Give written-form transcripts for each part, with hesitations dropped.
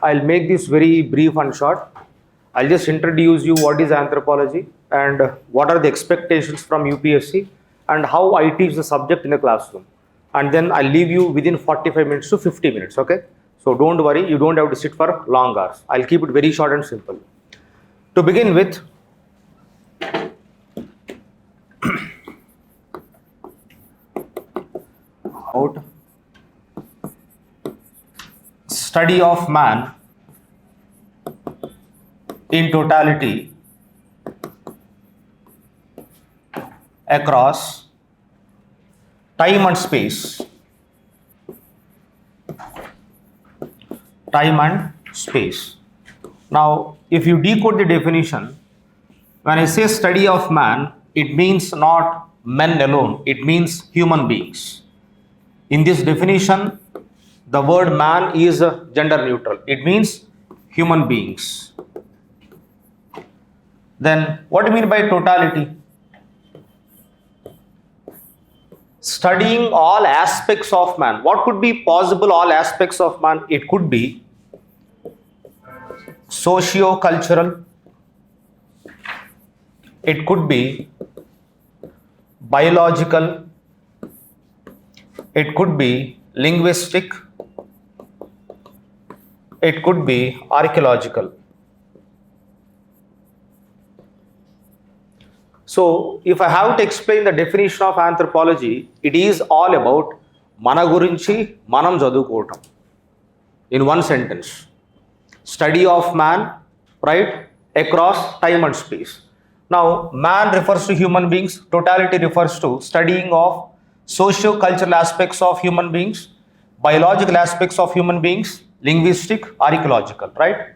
I'll make this very brief and short. I'll just introduce you what is anthropology and what are the expectations from UPSC and how I teach the subject in the classroom. And then I'll leave you within 45 minutes to 50 minutes, okay? So don't worry, you don't have to sit for long hours. I'll keep it very short and simple. To begin with, study of man in totality across time and space. Time and space. Now, if you decode the definition, when I say study of man, it means not men alone, it means human beings. In this definition, the word man is gender neutral. It means human beings. Then, what do you mean by totality? Studying all aspects of man. What could be possible all aspects of man? It could be socio-cultural. It could be biological. It could be linguistic. It could be archaeological. So, if I have to explain the definition of anthropology, it is all about mana gurinchi manam chadukotam. In one sentence, study of man, right, across time and space. Now, man refers to human beings, totality refers to studying of socio-cultural aspects of human beings, biological aspects of human beings, linguistic, archaeological, right?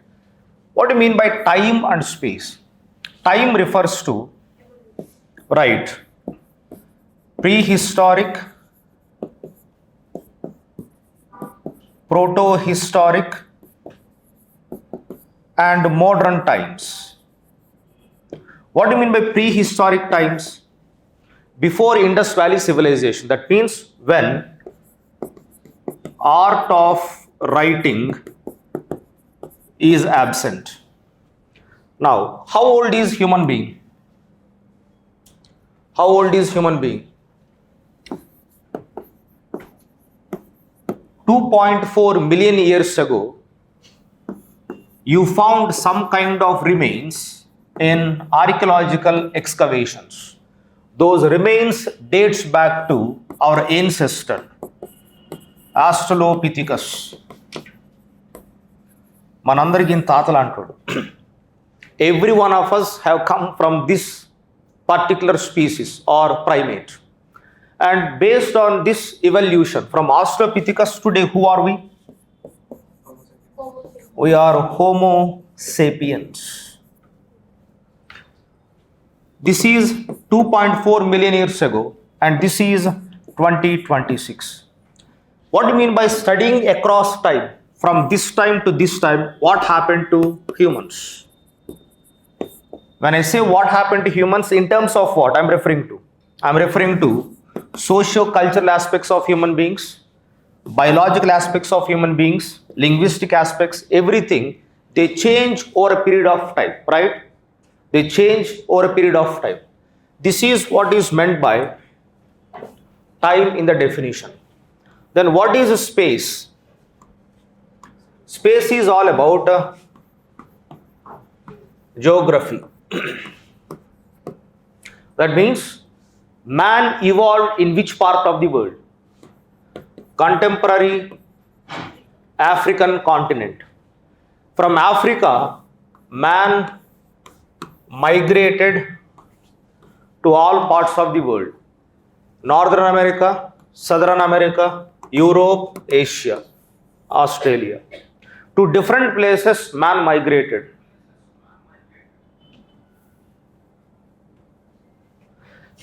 What do you mean by time and space? Time refers to, right, prehistoric, proto-historic and modern times. What do you mean by prehistoric times? Before Indus Valley civilization. That means when art of writing is absent. Now, how old is human being? How old is human being? 2.4 million years ago, you found some kind of remains in archaeological excavations. Those remains dates back to our ancestor, Australopithecus. Manandariki taatala antudu. Every one of us have come from this particular species or primate. And based on this evolution from Australopithecus, today who are we? We are Homo sapiens. This is 2.4 million years ago and this is 2026. What do you mean by studying across time? From this time to this time, what happened to humans? When I say what happened to humans, in terms of what I'm referring to? I'm referring to socio-cultural aspects of human beings, biological aspects of human beings, linguistic aspects, everything, they change over a period of time, right? They change over a period of time. This is what is meant by time in the definition. Then what is space? Space is all about geography. That means man evolved in which part of the world? Contemporary African continent. From Africa, man migrated to all parts of the world. Northern America, Southern America, Europe, Asia, Australia. To different places man migrated.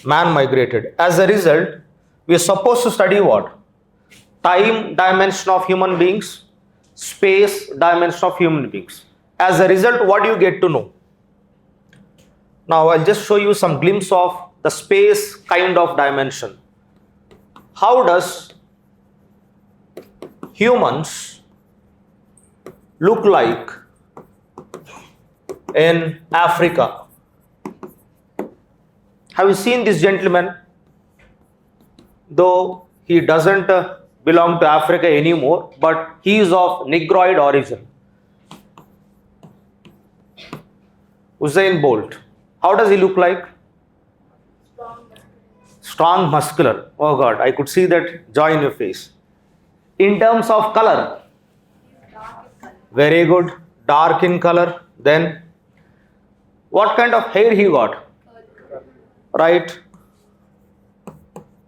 Man migrated. As a result, we are supposed to study what? Time dimension of human beings, space dimension of human beings. As a result, what do you get to know? Now, I'll just show you some glimpse of the space kind of dimension. How does humans look like in Africa? Have you seen this gentleman? Though he doesn't belong to Africa anymore, but he is of Negroid origin. Usain Bolt. How does he look like? Strong, muscular. Oh God, I could see that joy in your face. In terms of color, very good, dark in color. Then, what kind of hair he got? Right,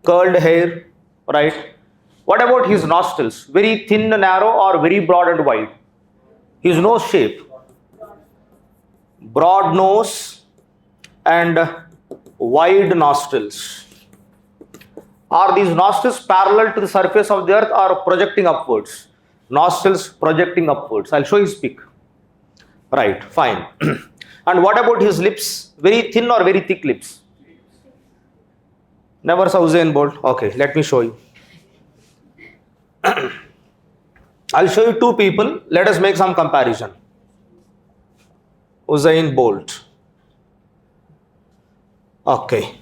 curled hair. Right. What about his nostrils? Very thin, narrow, or very broad and wide? His nose shape. Broad nose and wide nostrils. Are these nostrils parallel to the surface of the earth or projecting upwards? Nostrils projecting upwards. I'll show his peak. Right, fine. And what about his lips? Very thin or very thick lips? Never saw Usain Bolt. Okay, let me show you. I'll show you two people. Let us make some comparison. Usain Bolt. Okay.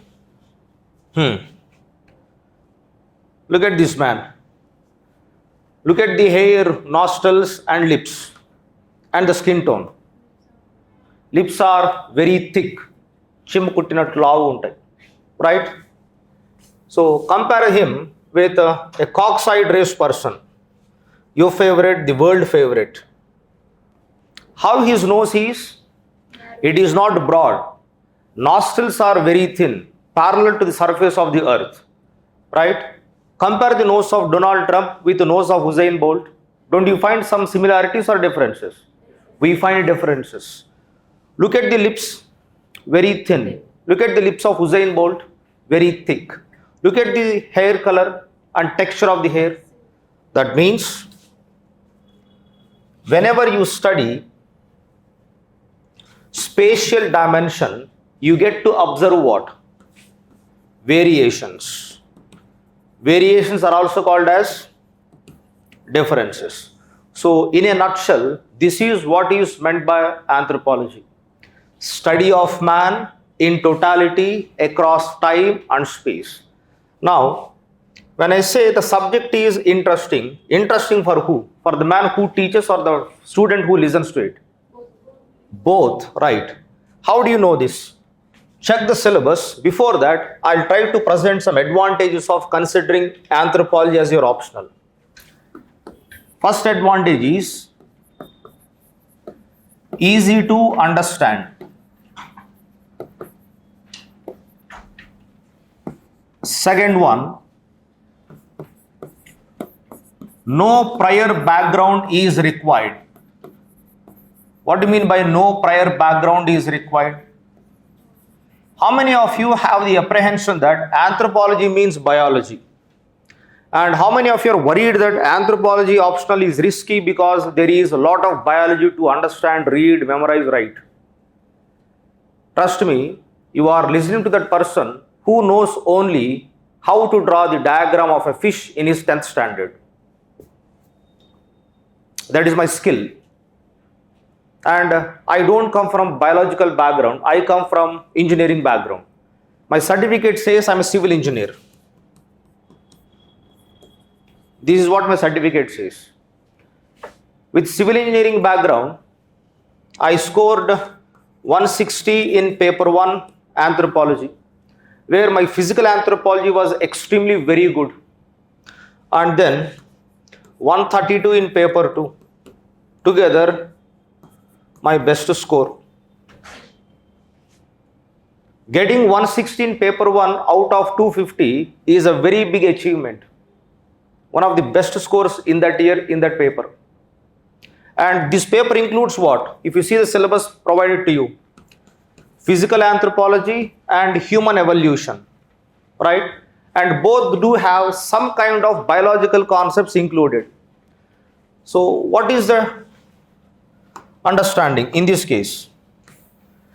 Look at this man. Look at the hair, nostrils and lips and the skin tone. Lips are very thick. Chimukuttinattu lavu untai. Right? So compare him with a cockside race person. Your favorite, the world favorite. How his nose is? It is not broad. Nostrils are very thin, parallel to the surface of the earth. Right? Compare the nose of Donald Trump with the nose of Usain Bolt. Don't you find some similarities or differences? We find differences. Look at the lips, very thin. Look at the lips of Usain Bolt, very thick. Look at the hair color and texture of the hair. That means whenever you study spatial dimension, you get to observe what? Variations. Variations are also called as differences. So in a nutshell, this is what is meant by anthropology. Study of man in totality across time and space. Now, when I say the subject is interesting, interesting for who? For the man who teaches or the student who listens to it? Both, right. How do you know this? Check the syllabus. Before that, I'll try to present some advantages of considering anthropology as your optional. First advantage is easy to understand. Second one, no prior background is required. What do you mean by no prior background is required? How many of you have the apprehension that anthropology means biology? And how many of you are worried that anthropology optional is risky because there is a lot of biology to understand, read, memorize, write? Trust me, you are listening to that person who knows only how to draw the diagram of a fish in his 10th standard. That is my skill. And I don't come from biological background, I come from engineering background. My certificate says I'm a civil engineer. This is what my certificate says. With civil engineering background, I scored 160 in paper 1 anthropology, where my physical anthropology was extremely very good. And then 132 in paper 2. Together, my best score. Getting 160 in paper 1 out of 250 is a very big achievement. One of the best scores in that year in that paper. And this paper includes what? If you see the syllabus provided to you, physical anthropology and human evolution, right? And both do have some kind of biological concepts included. So what is the understanding in this case?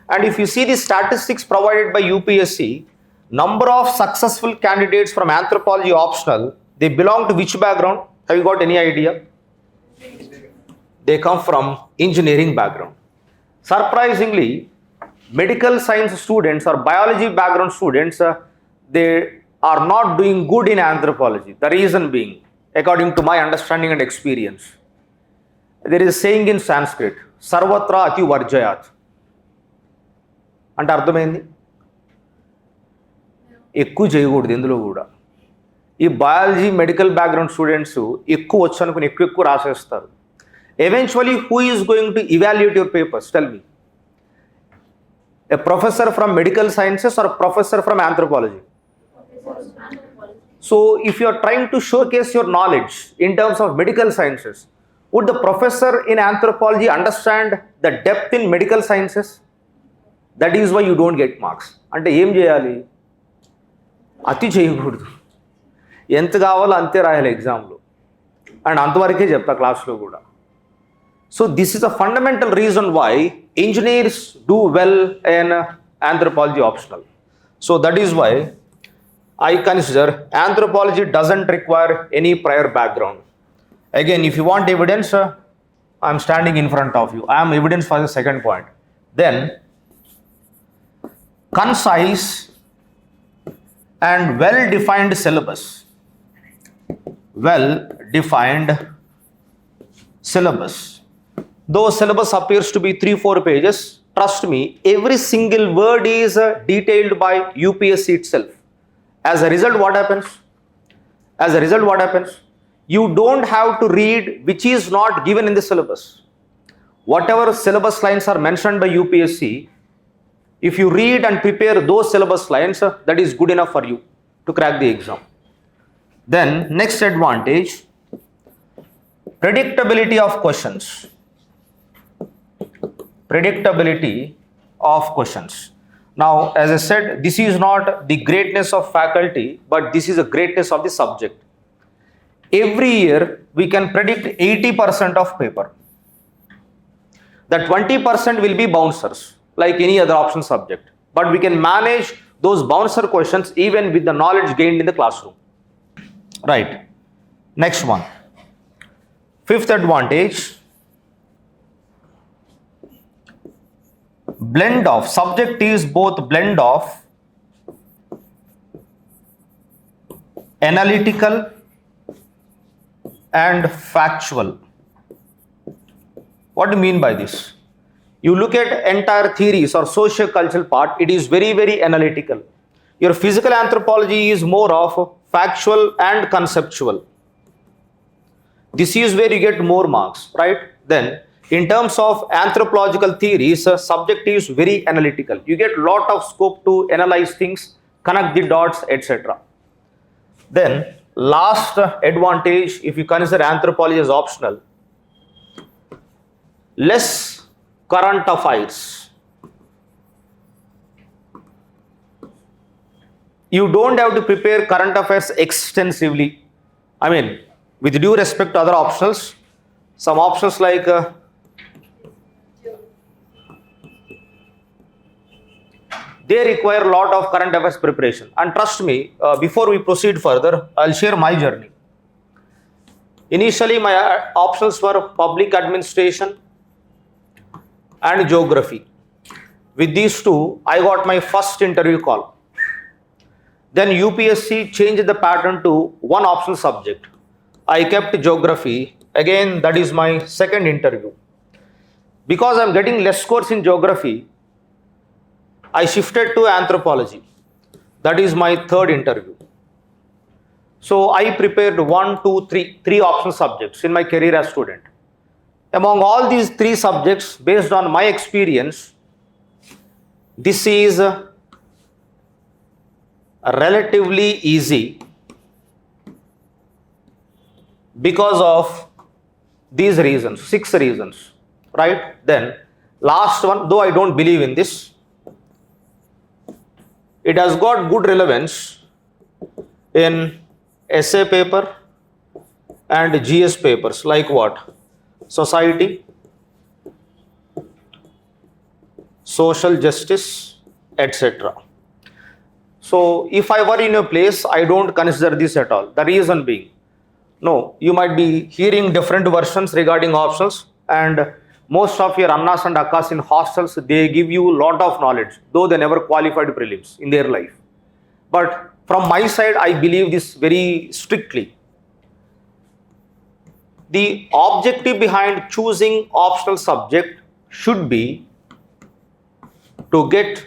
And if you see the statistics provided by UPSC, number of successful candidates from anthropology optional, they belong to which background? Have you got any idea? they come from engineering background. Surprisingly, medical science students or biology background students, they are not doing good in anthropology. The reason being, according to my understanding and experience, there is a saying in Sanskrit, Sarvatra Ati Varjayat. అంటే అర్థమైంది, ఎక్కువ చేయకూడదు ఎందులో కూడా. ఈ biology medical background students ఎక్కువ వచ్చు అనుకుని ఎక్కువ రాసేస్తారు. Eventually, who is going to evaluate your papers? Tell me. A professor from medical sciences or a professor from anthropology? So, if you are trying to showcase your knowledge in terms of medical sciences, would the professor in anthropology understand the depth in medical sciences? That is why you don't get marks. అంటే ఏం చేయాలి? అతి చేయకూడదు, ఎంత కావాలో అంతే రాయాలి ఎగ్జామ్లో, అండ్ అంతవరకే చెప్తా క్లాస్లో కూడా. So this is a fundamental reason why engineers do well in anthropology optional. So that is why I consider anthropology doesn't require any prior background. Again, if you want evidence, I am standing in front of you. I am evidence for the second point. Then concise and well-defined syllabus. Well-defined syllabus. Though syllabus appears to be 3-4 pages, trust me, every single word is detailed by UPSC itself. As a result, what happens? You don't have to read which is not given in the syllabus. Whatever syllabus lines are mentioned by UPSC, if you read and prepare those syllabus lines, that is good enough for you to crack the exam. Then, next advantage, predictability of questions. Now, as I said, this is not the greatness of faculty, but this is a greatness of the subject. Every year, we can predict 80% of paper. The 20% will be bouncers, like any other option subject. But we can manage those bouncer questions even with the knowledge gained in the classroom. Right. Next one. Fifth advantage, blend of. Subject is both blend of analytical and factual. What do you mean by this? You look at entire theories or socio-cultural part, it is very, very analytical. Your physical anthropology is more of factual and conceptual. This is where you get more marks, right? Then, in terms of anthropological theories, subject is very analytical. You get lot of scope to analyze things, connect the dots, etc. Then, last advantage, if you consider anthropology as optional, less current affairs. You don't have to prepare current affairs extensively. I mean, with due respect to other optionals, some options like they require a lot of current affairs preparation. And trust me, before we proceed further, I'll share my journey. Initially, my options were public administration and geography. With these two, I got my first interview call. Then UPSC changed the pattern to one optional subject. I kept geography. Again, that is my second interview. Because I'm getting less scores in geography, I shifted to anthropology. That is my third interview. So I prepared 3 optional subjects in my career as student. Among all these 3 subjects, based on my experience, this is relatively easy because of these reasons, 6 reasons, right? Then last one, though I don't believe in this, it has got good relevance in essay paper and GS papers, like what? Society, social justice, etc. So if I were in your place, I don't consider this at all. The reason being, no, you might be hearing different versions regarding options, and most of your annas and akkas in hostels, they give you lot of knowledge, though they never qualified prelims in their life. But from my side, I believe this very strictly. The objective behind choosing optional subject should be to get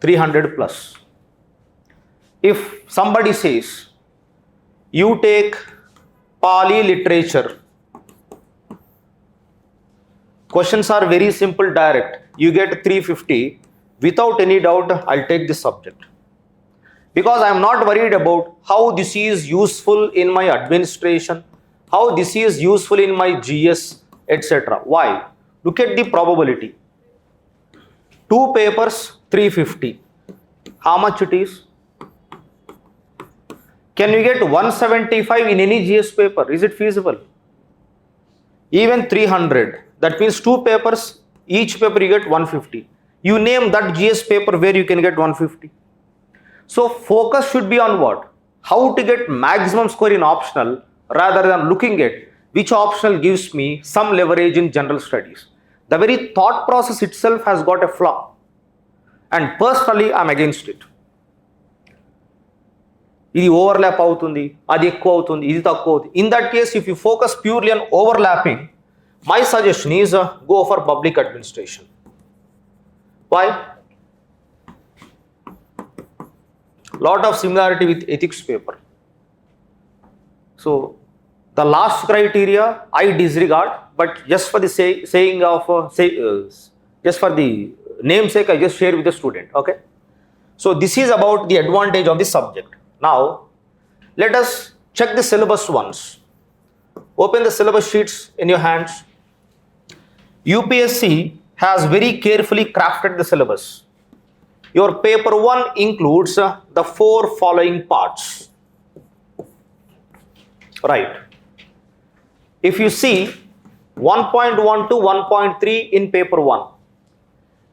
300 plus. If somebody says, you take Pali literature, questions are very simple, direct. You get 350. Without any doubt, I'll take this subject. Because I am not worried about how this is useful in my administration, how this is useful in my GS, etc. Why? Look at the probability. 2 papers, 350. How much it is? Can you get 175 in any GS paper? Is it feasible? Even 300. That means 2 papers, each paper you get 150. You name that GS paper where you can get 150. So focus should be on what? How to get maximum score in optional rather than looking at which optional gives me some leverage in general studies. The very thought process itself has got a flaw. And personally, I am against it. ఇది overlap అవుతుంది, అది ఎక్కువ అవుతుంది, ఇది తక్కువ అవుతుంది. In that case, if you focus purely on overlapping, my suggestion is go for public administration. Why? Lot of similarity with ethics paper. So the last criteria I disregard, but just for the just for the namesake, I just share with the student. Okay. So this is about the advantage of the subject. Now let us check the syllabus once. Open the syllabus sheets in your hands. UPSC has very carefully crafted the syllabus. Your paper 1 includes the 4 following parts. Right. If you see 1.1 to 1.3 in paper 1,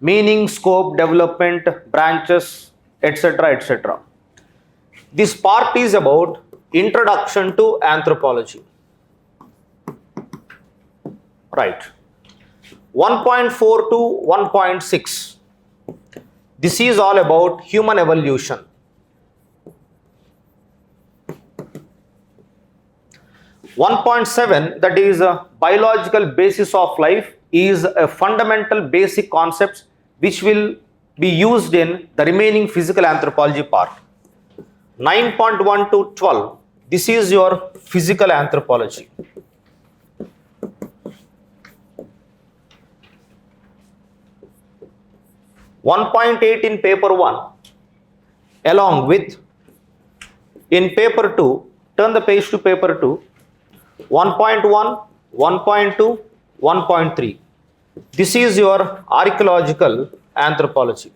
meaning, scope, development, branches, etc., etc. This part is about introduction to anthropology. Right. 1.4 to 1.6. This is all about human evolution. 1.7, that is a biological basis of life, is a fundamental basic concepts which will be used in the remaining physical anthropology part. 9.1 to 12, this is your physical anthropology. .8 in paper 1, along with in paper 2, turn the page to paper 2, 1.1, 1.2, 1.3. This is your archaeological anthropology.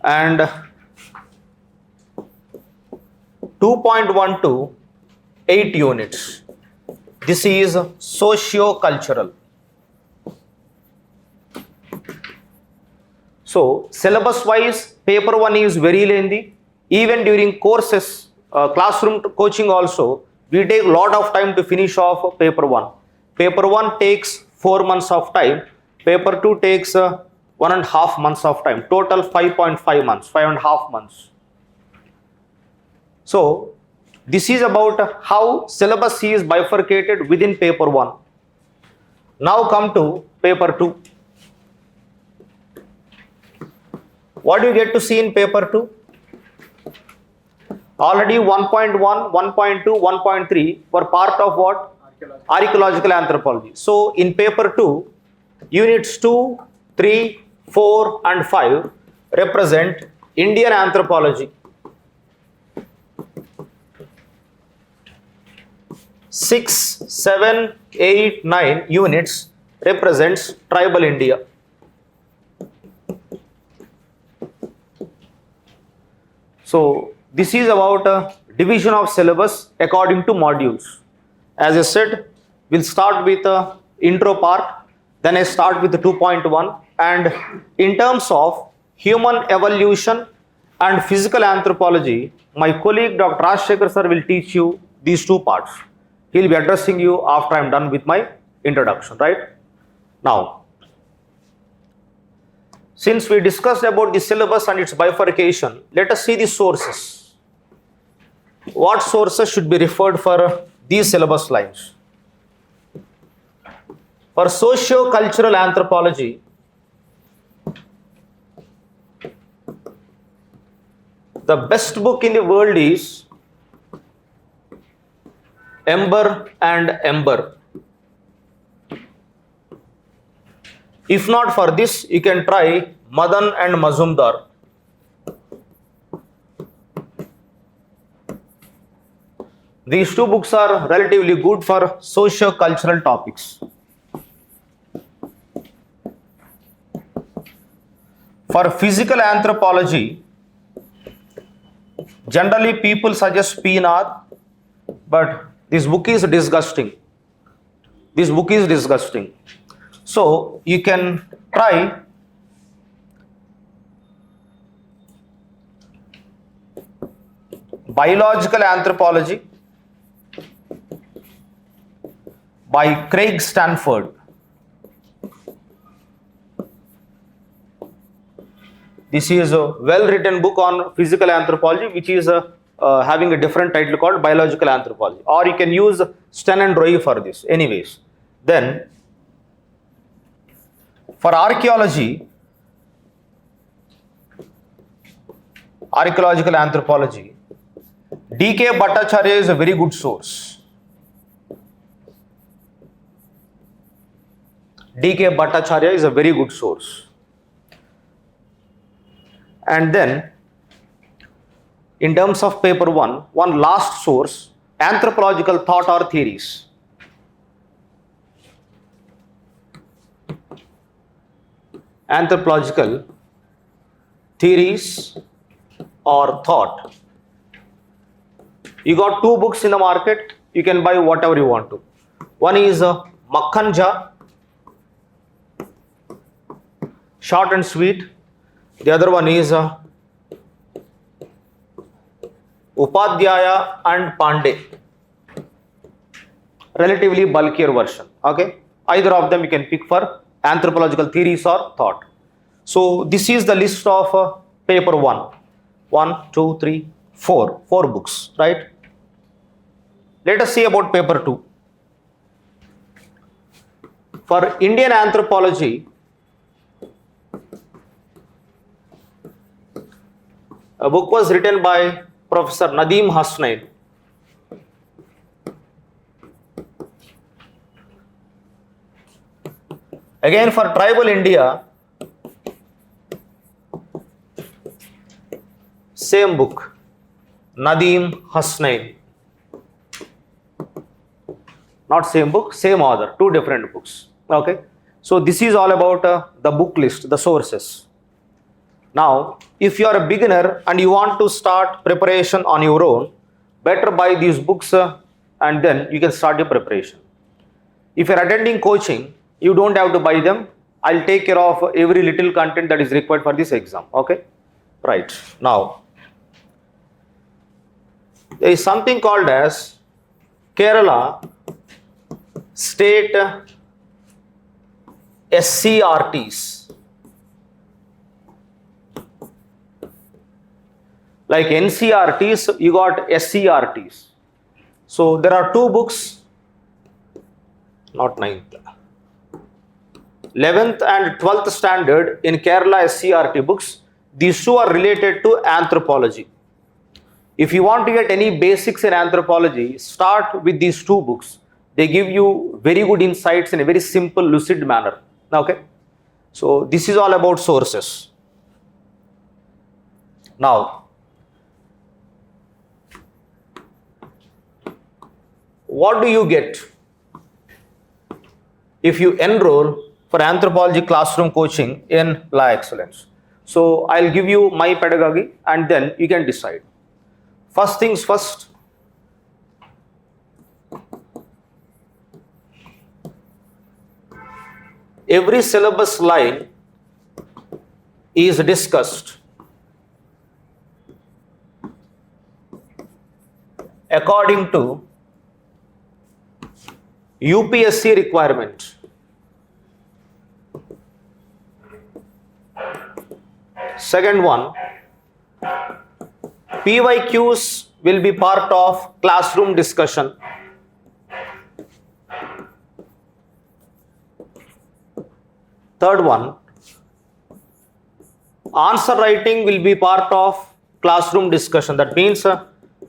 And 2.1 to 8 units. This is socio-cultural. So syllabus wise, paper 1 is very lengthy. Even during courses, classroom coaching also, we take a lot of time to finish off paper 1. Paper 1 takes 4 months of time. Paper 2 takes 1.5 months of time. Total 5.5 months, 5.5 months. So this is about how syllabus is bifurcated within paper 1. Now come to paper 2. What do you get to see in paper 2? Already 1.1, 1.2, 1.3 were part of what? Archaeological anthropology. So in paper 2, units 2, 3, 4 and 5 represent Indian anthropology. 6, 7, 8, 9 units represents tribal India. So this is about a division of syllabus according to modules. As I said, we'll start with the intro part, then I start with the 2.1, and in terms of human evolution And physical anthropology, my colleague Dr. Ashok sir will teach you these two parts. He will be addressing you after I am done with my introduction, right? Now, since we discussed about the syllabus and its bifurcation, let us see the sources. What sources should be referred for these syllabus lines? For socio-cultural anthropology, the best book in the world is Ember and Ember. If not for this, you can try Madan and Mazumdar. These two books are relatively good for socio-cultural topics. For physical anthropology, generally people suggest PNR, but this book is disgusting. This book is disgusting. So you can try Biological Anthropology by Craig Stanford. This is a well-written book on physical anthropology, which is having a different title called Biological Anthropology. Or you can use Sten and Roy for this. Anyways, then for archaeology, archaeological anthropology, D.K. Bhattacharya is a very good source. D.K. Bhattacharya is a very good source. And then, in terms of paper one last source, anthropological thought or theories. Anthropological theories or thought. You got two books in the market, you can buy whatever you want to. One is Makkanja, short and sweet. The other one is Upadhyaya and Pandey, relatively bulkier version. Okay, either of them you can pick for anthropological theories or thought. So this is the list of paper 1. 1, 2, 3, 4 books, right? Let us see about paper 2. For Indian anthropology, a book was written by Professor Nadeem Hasnain. Again, for tribal India, same book, Nadeem Hasnain. Not same book, same author, two different books. Okay, so this is all about the book list, the sources. Now, if you are a beginner and you want to start preparation on your own, better buy these books and then you can start your preparation. If you are attending coaching, you don't have to buy them. I'll take care of every little content that is required for this exam. Okay, right. Now, there is something called as Kerala State SCRTs. Like NCRTs, you got SCRTs. So there are two books, not 9th, 11th and 12th standard in Kerala SCRT books. These two are related to anthropology. If you want to get any basics in anthropology, start with these two books. They give you very good insights in a very simple, lucid manner. Okay. So this is all about sources. Now, what do you get if you enroll for anthropology classroom coaching in La Excellence? So I'll give you my pedagogy and then you can decide. First things first, every syllabus line is discussed according to UPSC requirement. Second one, PYQs will be part of classroom discussion. Third one, answer writing will be part of classroom discussion. That means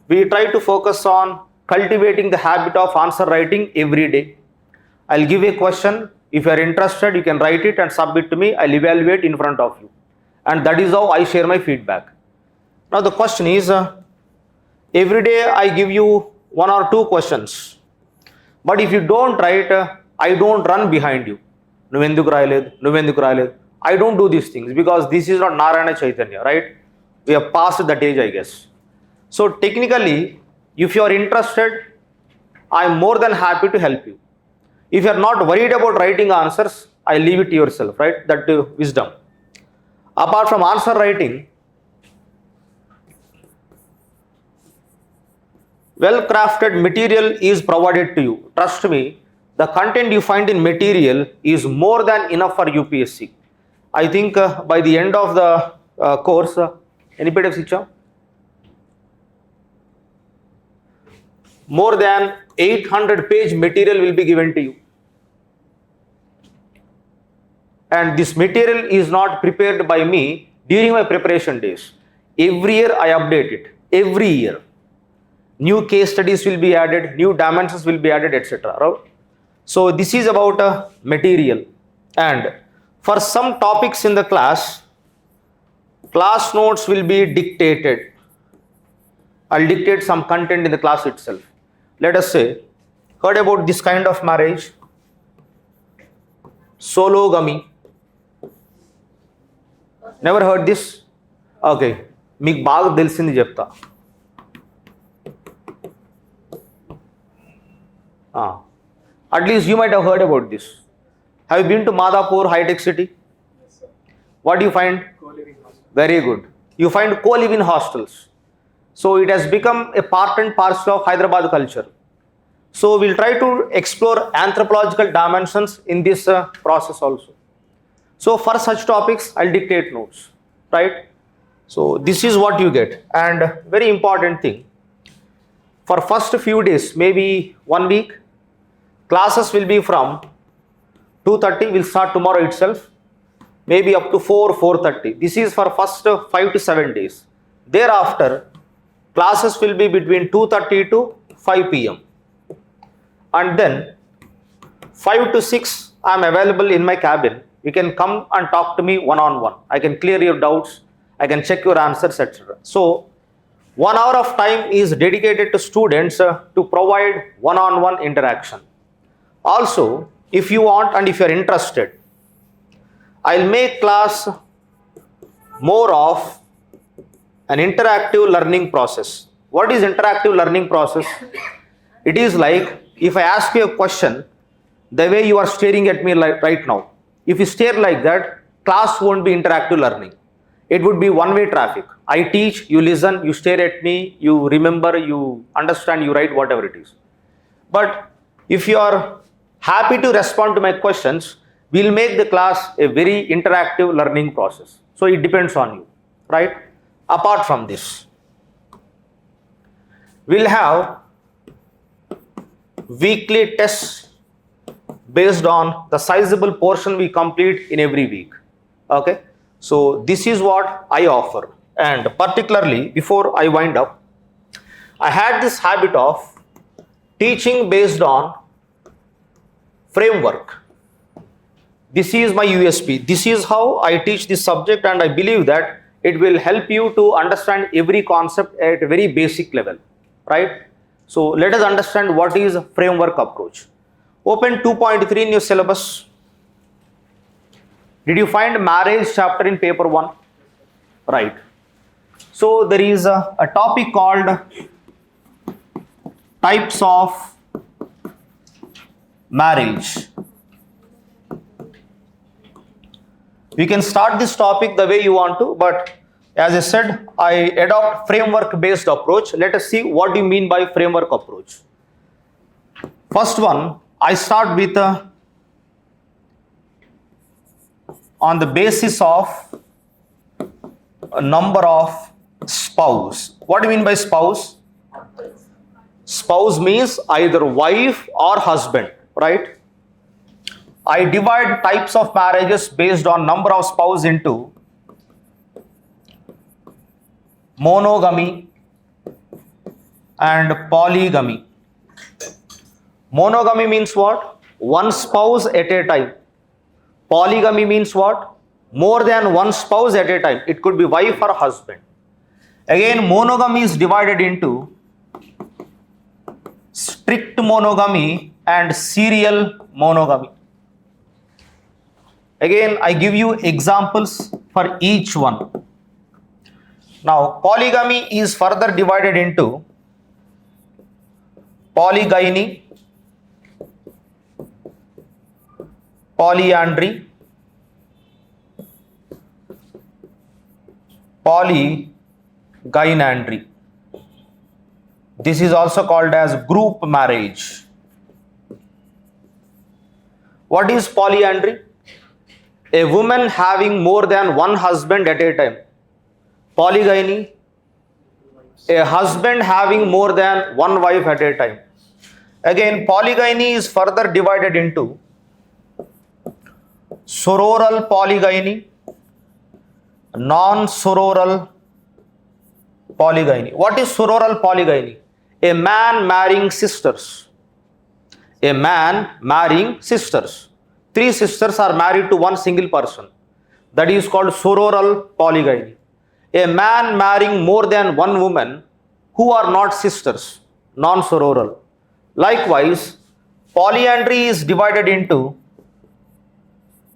we try to focus on cultivating the habit of answer writing every day. I'll give a question. If you are interested, you can write it and submit to me. I'll evaluate in front of you. And that is how I share my feedback. Now the question is, every day I give you 1 or 2 questions. But if you don't write, I don't run behind you. Nuvenduku rayaledu. I don't do these things because this is not Narayana Chaitanya, right? We have passed that age, I guess. So technically, if you are interested, I am more than happy to help you. If you are not worried about writing answers, I leave it to yourself, right? That wisdom. Apart from answer writing, well-crafted material is provided to you. Trust me, the content you find in material is more than enough for UPSC. I think by the end of the course, any PDF more than 800-page material will be given to you. And this material is not prepared by me during my preparation days. Every year I update it. Every year. New case studies will be added, new dimensions will be added, etc. Right? So this is about material. And for some topics in the class notes will be dictated. I'll dictate some content in the class itself. Let us say, heard about this kind of marriage? Sologamy. Never heard this? Okay. Meek baga telisindi chepta. At least you might have heard about this. Have you been to Madhapur, high-tech city? Yes, what do you find? Co-living hostels. Very good. You find co-living hostels. So it has become a part and parcel of Hyderabad culture. So we'll try to explore anthropological dimensions in this process also. So for such topics, I'll dictate notes, right? So this is what you get. And very important thing, for first few days, maybe 1 week, classes will be from 2:30, will start tomorrow itself, maybe up to 4:30. This is for first 5 to 7 days. Thereafter, classes will be between 2:30 to 5 p.m. And then 5 to 6, I am available in my cabin. You can come and talk to me one-on-one. I can clear your doubts. I can check your answers, etc. So 1 hour of time is dedicated to students to provide one-on-one interaction. Also, if you want and if you are interested, I'll make class more of an interactive learning process. What is interactive learning process? It is like if I ask you a question, the way you are staring at me like right now, if you stare like that, class won't be interactive learning. It would be one-way traffic. I teach, you listen, you stare at me, you remember, you understand, you write, whatever it is. But if you are happy to respond to my questions, we'll make the class a very interactive learning process. So it depends on you, right? Apart from this, we'll have weekly tests based on the sizable portion we complete in every week. Okay, so this is what I offer. And particularly before I wind up, I had this habit of teaching based on framework. This is my USP. This is how I teach this subject, and I believe that it will help you to understand every concept at a very basic level, right? So let us understand what is a framework approach. Open 2.3 in your syllabus. Did you find marriage chapter in paper 1? Right. So there is a topic called types of marriage. We can start this topic the way you want to, but As I said, I adopt framework based approach. Let us see what do you mean by framework approach. First one, I start with on the basis of a number of spouse. What do you mean by spouse? Spouse means either wife or husband, right? I divide types of marriages based on number of spouse into monogamy and polygamy. Monogamy means what? One spouse at a time. Polygamy means what? More than one spouse at a time. It could be wife or husband. Again, monogamy is divided into strict monogamy and serial monogamy. Again, I give you examples for each one. Now, polygamy is further divided into polygyny, polyandry, polygynandry. This is also called as group marriage. What is polyandry? A woman having more than one husband at a time. Polygyny, a husband having more than one wife at a time. Again, polygyny is further divided into sororal polygyny, non-sororal polygyny. What is sororal polygyny? A man marrying sisters. A man marrying sisters. Three sisters are married to one single person. That is called sororal polygyny. A man marrying more than one woman who are not sisters, non-sororal. Likewise, polyandry is divided into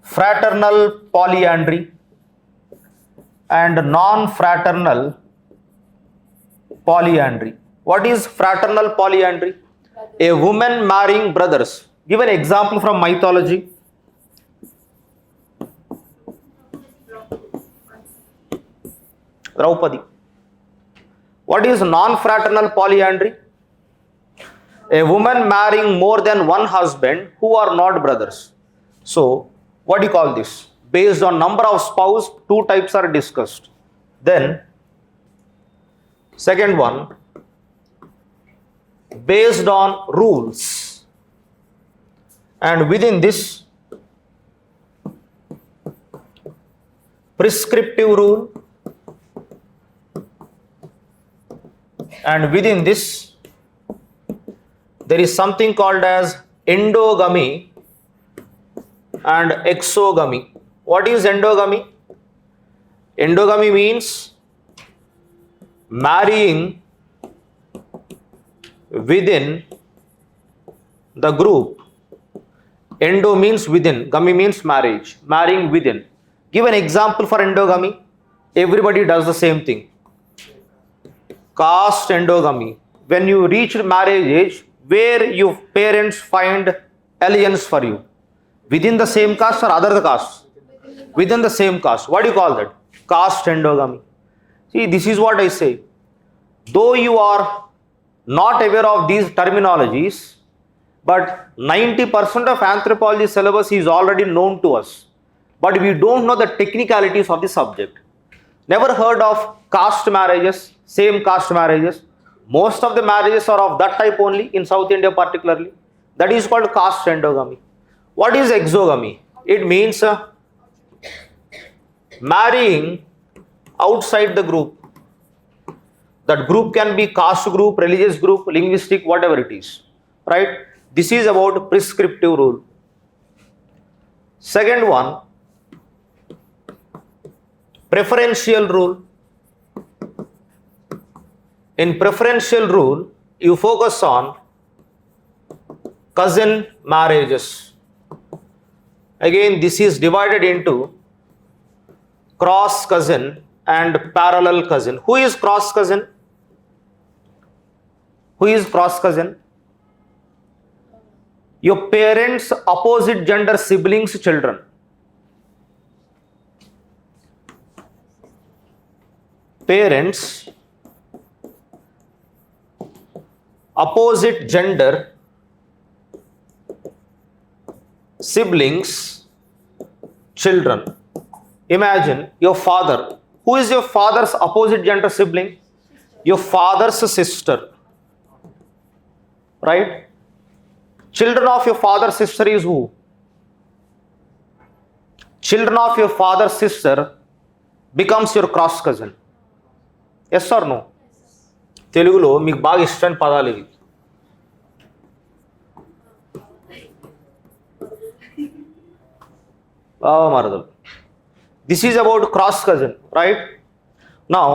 fraternal polyandry and non-fraternal polyandry. What is fraternal polyandry? A woman marrying brothers. Give an example from mythology. Draupadi. What is non-fraternal polyandry? A woman marrying more than one husband who are not brothers. So, what do you call this? Based on number of spouse, two types are discussed. Then, second one, based on rules. And within this, prescriptive rule. And within this, there is something called as endogamy and exogamy. What is endogamy? Endogamy means marrying within the group. Endo means within, gamy means marriage, marrying within. Give an example for endogamy. Everybody does the same thing. Caste endogamy. When you reach marriage age, where your parents find alliance for you? Within the same caste or other castes? Within the same caste. What do you call that? Caste endogamy. See, this is what I say. Though you are not aware of these terminologies, but 90% of anthropology syllabus is already known to us. But we don't know the technicalities of the subject. Never heard of caste marriages, same caste marriages. Most of the marriages are of that type only in South India particularly. That is called caste endogamy. What is exogamy? It means marrying outside the group. That group can be caste group, religious group, linguistic, whatever it is. Right? This is about prescriptive rule. Second one, preferential rule. In preferential rule, you focus on cousin marriages. Again, this is divided into cross cousin and parallel cousin. Who is cross cousin? Who is cross cousin? Your parents' opposite gender siblings' children. parents, opposite gender, siblings, children. Imagine your father. Who is your father's opposite gender sibling? Your father's sister. Right? Children of your father's sister is who? Children of your father's sister becomes your cross cousin. Yes or no? తెలుగులో మీకు బాగా ఇష్టమైన పదాలు ఇవి. మరదలు. This is about cross cousin, right? Now,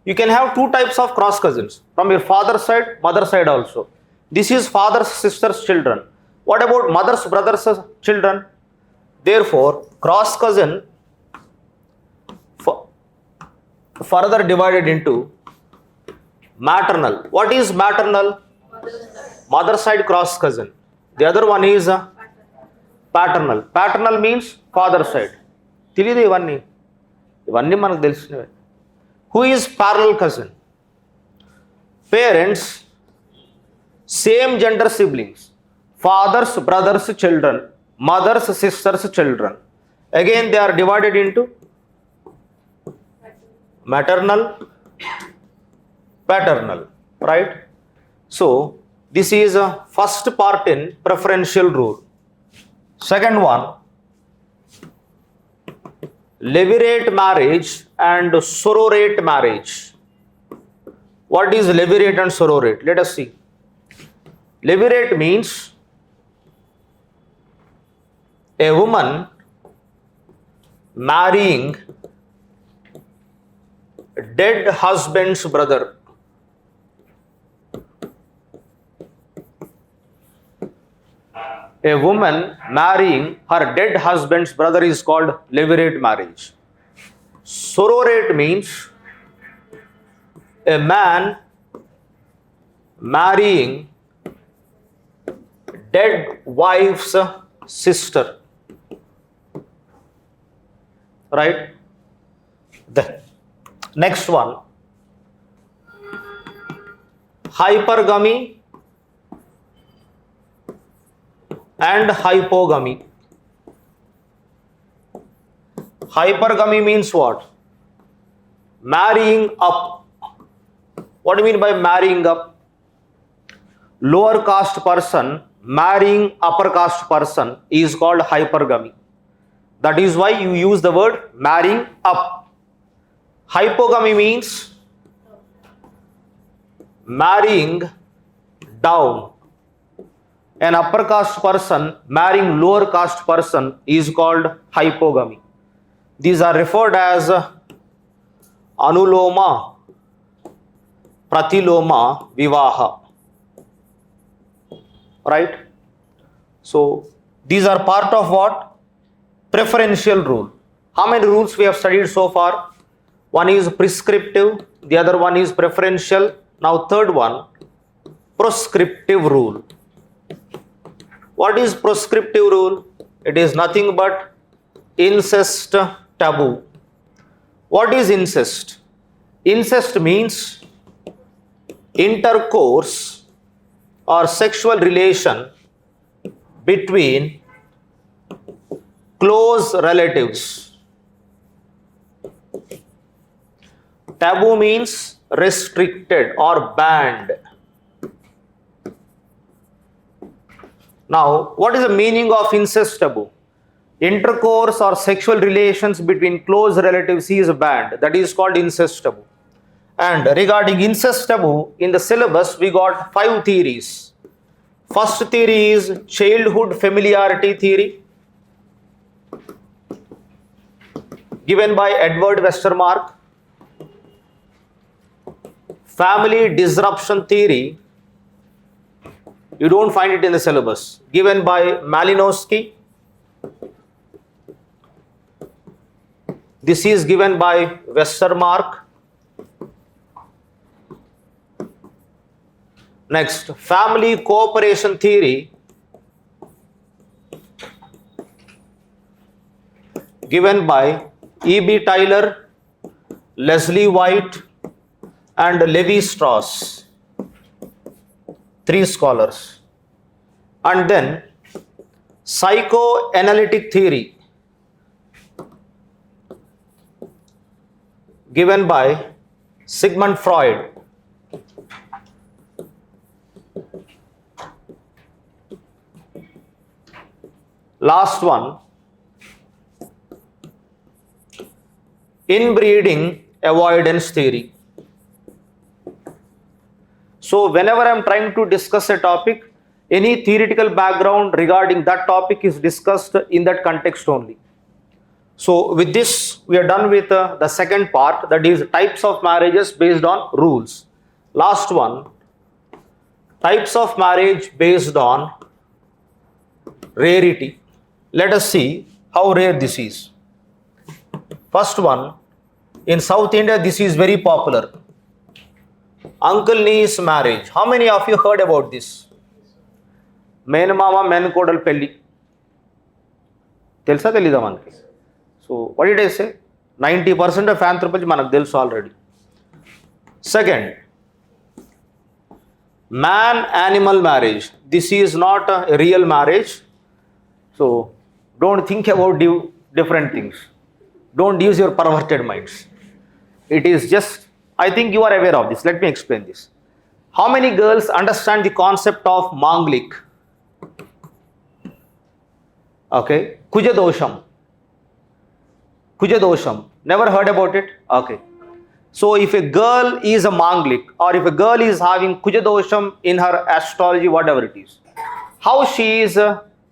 you can have two types of cross cousins from your father's side, mother's side also. This is father's sister's children. What about mother's brother's children? Therefore, cross cousin further divided into maternal. What is maternal? Mother side cross cousin. The other one is paternal. Paternal means father side. తెలియదు ఇవన్నీ మనకు తెలిసినవే. Who is parallel cousin? Parents, same gender siblings, father's brother's children, mother's sister's children. Again they are divided into maternal, paternal, right? So this is a first part in preferential rule. Second one, levirate marriage and sororate marriage. What is levirate and sororate? Let us see. Levirate means a woman marrying dead husband's brother. A woman marrying her dead husband's brother is called levirate marriage. Sororate means a man marrying dead wife's sister. Right? The next one, hypergamy and hypogamy. Hypergamy means what? Marrying up. What do you mean by marrying up? Lower caste person marrying upper caste person is called hypergamy. That is why you use the word marrying up. Hypogamy means marrying down. An upper caste person marrying lower caste person is called hypogamy. These are referred as anuloma, pratiloma, vivaha. Right? So these are part of what? Preferential rule. How many rules we have studied so far? One is prescriptive, the other one is preferential. Now third one, prescriptive rule. What is prescriptive rule? It is nothing but incest taboo. What is incest? Incest means intercourse or sexual relation between close relatives. Taboo means restricted or banned. Now, what is the meaning of incest taboo? Intercourse or sexual relations between close relatives is banned. That is called incest taboo. And regarding incest taboo, in the syllabus we got 5 theories. First theory is childhood familiarity theory, given by Edward Westermark. Family disruption theory, you don't find it in the syllabus, given by Malinowski. This is given by Westermark. Next, family cooperation theory, given by E.B. Tyler, Leslie White, and Levi-Strauss, 3 scholars. And then psychoanalytic theory given by Sigmund Freud. Last one, inbreeding avoidance theory. So whenever I am trying to discuss a topic, any theoretical background regarding that topic is discussed in that context only. So with this, we are done with the second part, that is types of marriages based on rules. Last one, types of marriage based on rarity. Let us see how rare this is. First one, in South India, this is very popular. Uncle niece marriage. How many of you heard about this? Menmama menkodal pelli. Telsa telida manaki. So what did I say? 90% of anthropology manaku telusu already. Second, man-animal marriage. This is not a real marriage. So don't think about different things. Don't use your perverted minds. It is just, I think you are aware of this. Let me explain this. How many girls understand the concept of Manglik? Okay. Kujadosham. Kujadosham. Never heard about it? Okay. So if a girl is a Manglik, or if a girl is having Kujadosham in her astrology, whatever it is, how she is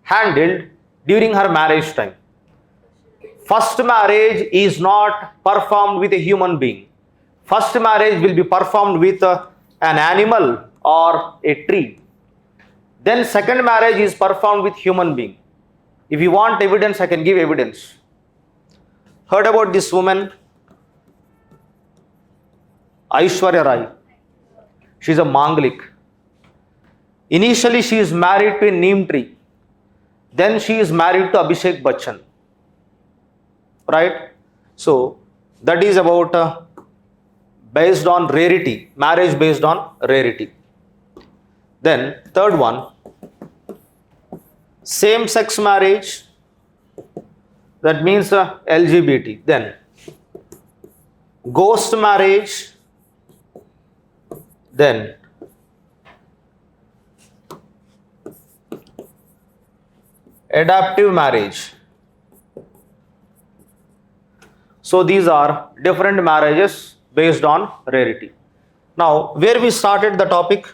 handled during her marriage time? First marriage is not performed with a human being. First marriage will be performed with an animal or a tree. Then second marriage is performed with human being. If you want evidence, I can give evidence. Heard about this woman, Aishwarya Rai. She is a Manglik. Initially, she is married to a neem tree. Then she is married to Abhishek Bachchan. Right? So that is about based on rarity, marriage based on rarity. Then third one, same-sex marriage. That means LGBT. Then ghost marriage. Then adaptive marriage. So these are different marriages based on rarity. Now, where we started the topic,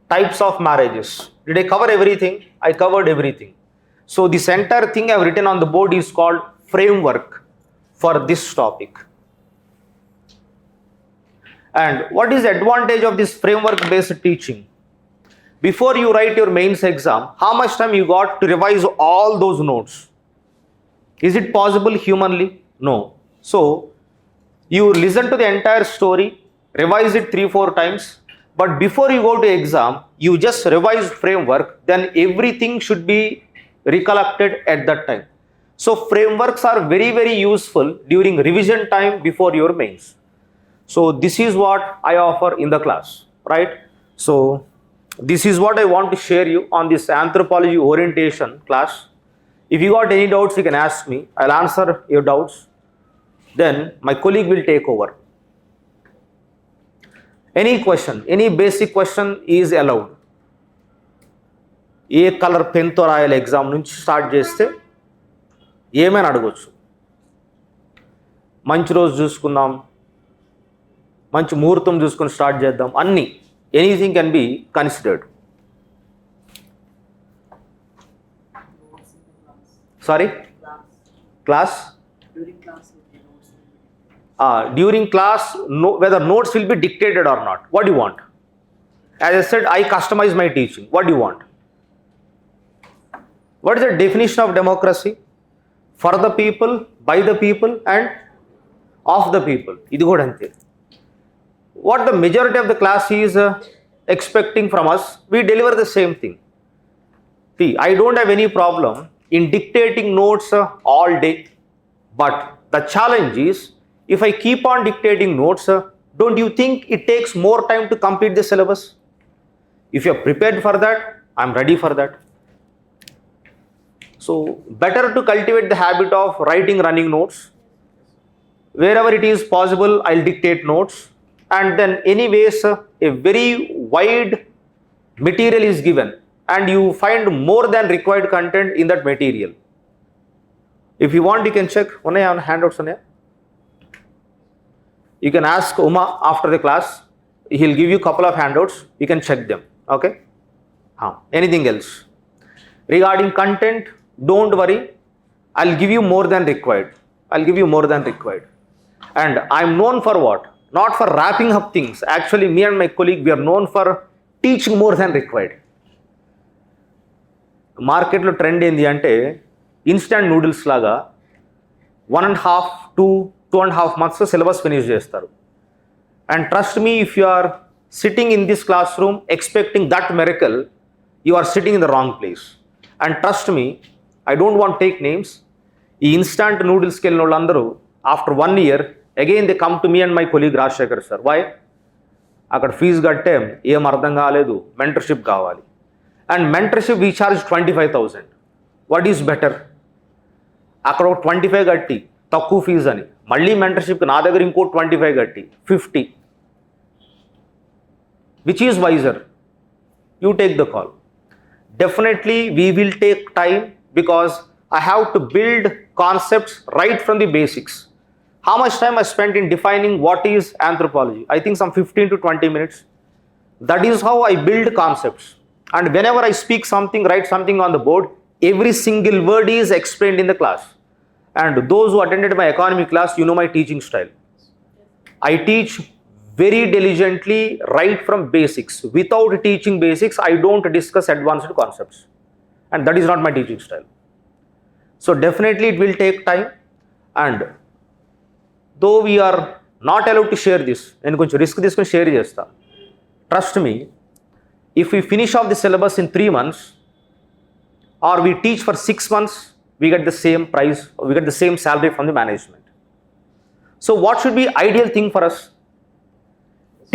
types of marriages. Did I cover everything? I covered everything. So this entire thing I have written on the board is called framework for this topic. And what is the advantage of this framework based teaching? Before you write your mains exam, how much time you got to revise all those notes? Is it possible humanly? No. So you listen to the entire story, revise it 3-4 times, but before you go to exam, you just revise framework, then everything should be recollected at that time. So frameworks are very, very useful during revision time before your mains. So this is what I offer in the class, right? So this is what I want to share you on this anthropology orientation class. If you got any doubts, you can ask me. I'll answer your doubts. Then my colleague will take over. Any question, any basic question is allowed. ఏ colour పెన్తో రాయాలి exam నుంచి start చేస్తే ఏమైనా అడగొచ్చు. మంచి రోజు చూసుకుందాం, మంచి ముహూర్తం చూసుకొని స్టార్ట్ చేద్దాం, అన్నీ anything can be considered. Sorry, class during class, whether notes will be dictated or not. What do you want? As I said, I customize my teaching. What do you want? What is the definition of democracy? For the people, by the people, and of the people. Idi kuda ante. What the majority of the class is expecting from us, we deliver the same thing. See, I don't have any problem in dictating notes all day, but the challenge is, if I keep on dictating notes, don't you think it takes more time to complete the syllabus? If you're prepared for that, I'm ready for that. So better to cultivate the habit of writing running notes. Wherever it is possible, I'll dictate notes, and then anyways a very wide material is given and you find more than required content in that material. If you want, you can check. One on handouts on. You can ask Uma after the class. He'll give you a couple of handouts. You can check them. Okay. Anything else? Regarding content, don't worry. I'll give you more than required. And I'm known for what? Not for wrapping up things. Actually, me and my colleague, we are known for teaching more than required. Market lo trend endi ante instant noodles laga 1.5 to 2.5 months syllabus finish chestaru. And trust me, if you are sitting in this classroom expecting that miracle, you are sitting in the wrong place. And trust me, I don't want to take names. ఈ instant నూడిల్స్కి వెళ్ళిన వాళ్ళందరూ after 1 year again they come to me and my colleague Rajasekhar sir. Why? అక్కడ fees కట్టాం, ఏం అర్థం కాలేదు, mentorship కావాలి. And mentorship we charge 25,000. What is better? అక్కడ ఒక 25 కట్టి తక్కువ ఫీజు అని, మళ్ళీ మెంటర్షిప్కి నా దగ్గర ఇంకో 25 కట్టి 50. Which is wiser? You take the call. Definitely we will take time because I have to build concepts right from the basics. How much time I spent in defining what is anthropology? I think some 15 to 20 minutes. That is how I build concepts. And whenever I speak something, write something on the board, every single word is explained in the class. And those who attended my economy class, you know my teaching style. I teach very diligently right from basics. Without teaching basics, I don't discuss advanced concepts. And that is not my teaching style. So definitely it will take time. And though we are not allowed to share this, నేను కొంచెం risk తీసుకొని share చేస్తా. Trust me, if we finish off the syllabus in 3 months or we teach for 6 months, we get the same price, we get the same salary from the management. So what should be ideal thing for us?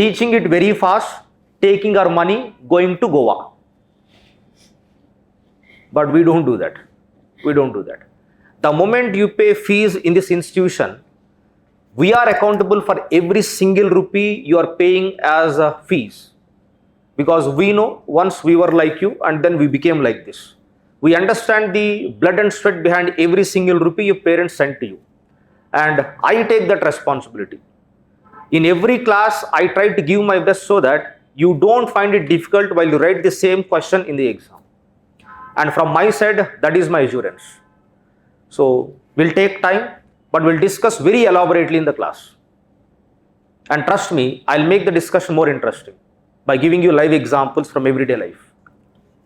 Teaching it very fast, taking our money, going to Goa. But we don't do that. The moment you pay fees in this institution, we are accountable for every single rupee you are paying as fees. Because we know once we were like you and then we became like this. We understand the blood and sweat behind every single rupee your parents sent to you. And I take that responsibility. In every class, I try to give my best so that you don't find it difficult while you write the same question in the exam. And from my side, that is my assurance. So, we'll take time, but we'll discuss very elaborately in the class. And trust me, I'll make the discussion more interesting by giving you live examples from everyday life.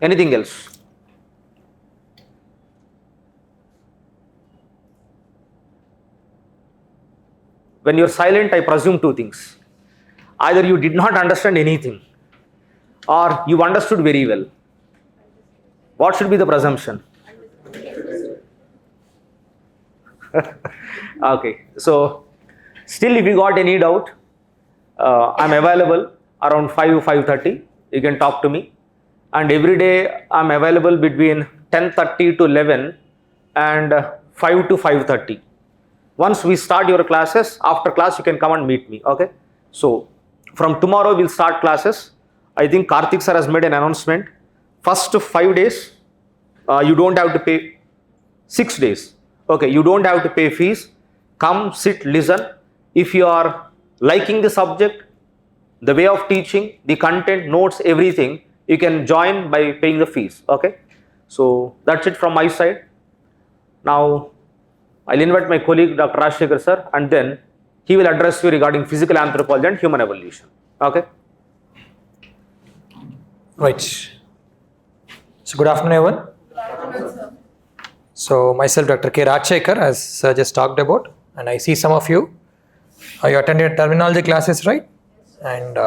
Anything else? When you're silent, I presume 2 things. Either you did not understand anything or you understood very well. What should be the presumption? Okay, so still if you got any doubt, I'm available around 5:30. You can talk to me. And every day I'm available between 10:30 to 11 and 5 to 5:30. Once we start your classes, after class you can come and meet me, okay? So from tomorrow we'll start classes. I think Karthik sir has made an announcement. First 5 days, you don't have to pay. 6 days, okay, you don't have to pay fees. Come, sit, listen. If you are liking the subject, the way of teaching, the content, notes, everything, you can join by paying the fees, okay? So that's it from my side. Now, I'll invite my colleague Dr. Rajshekhar sir, and then he will address you regarding physical anthropology and human evolution. Okay? Right. So good afternoon everyone. So myself Dr. K. Rajshekhar, as sir just talked about, and I see some of you. You attended terminology classes, right? And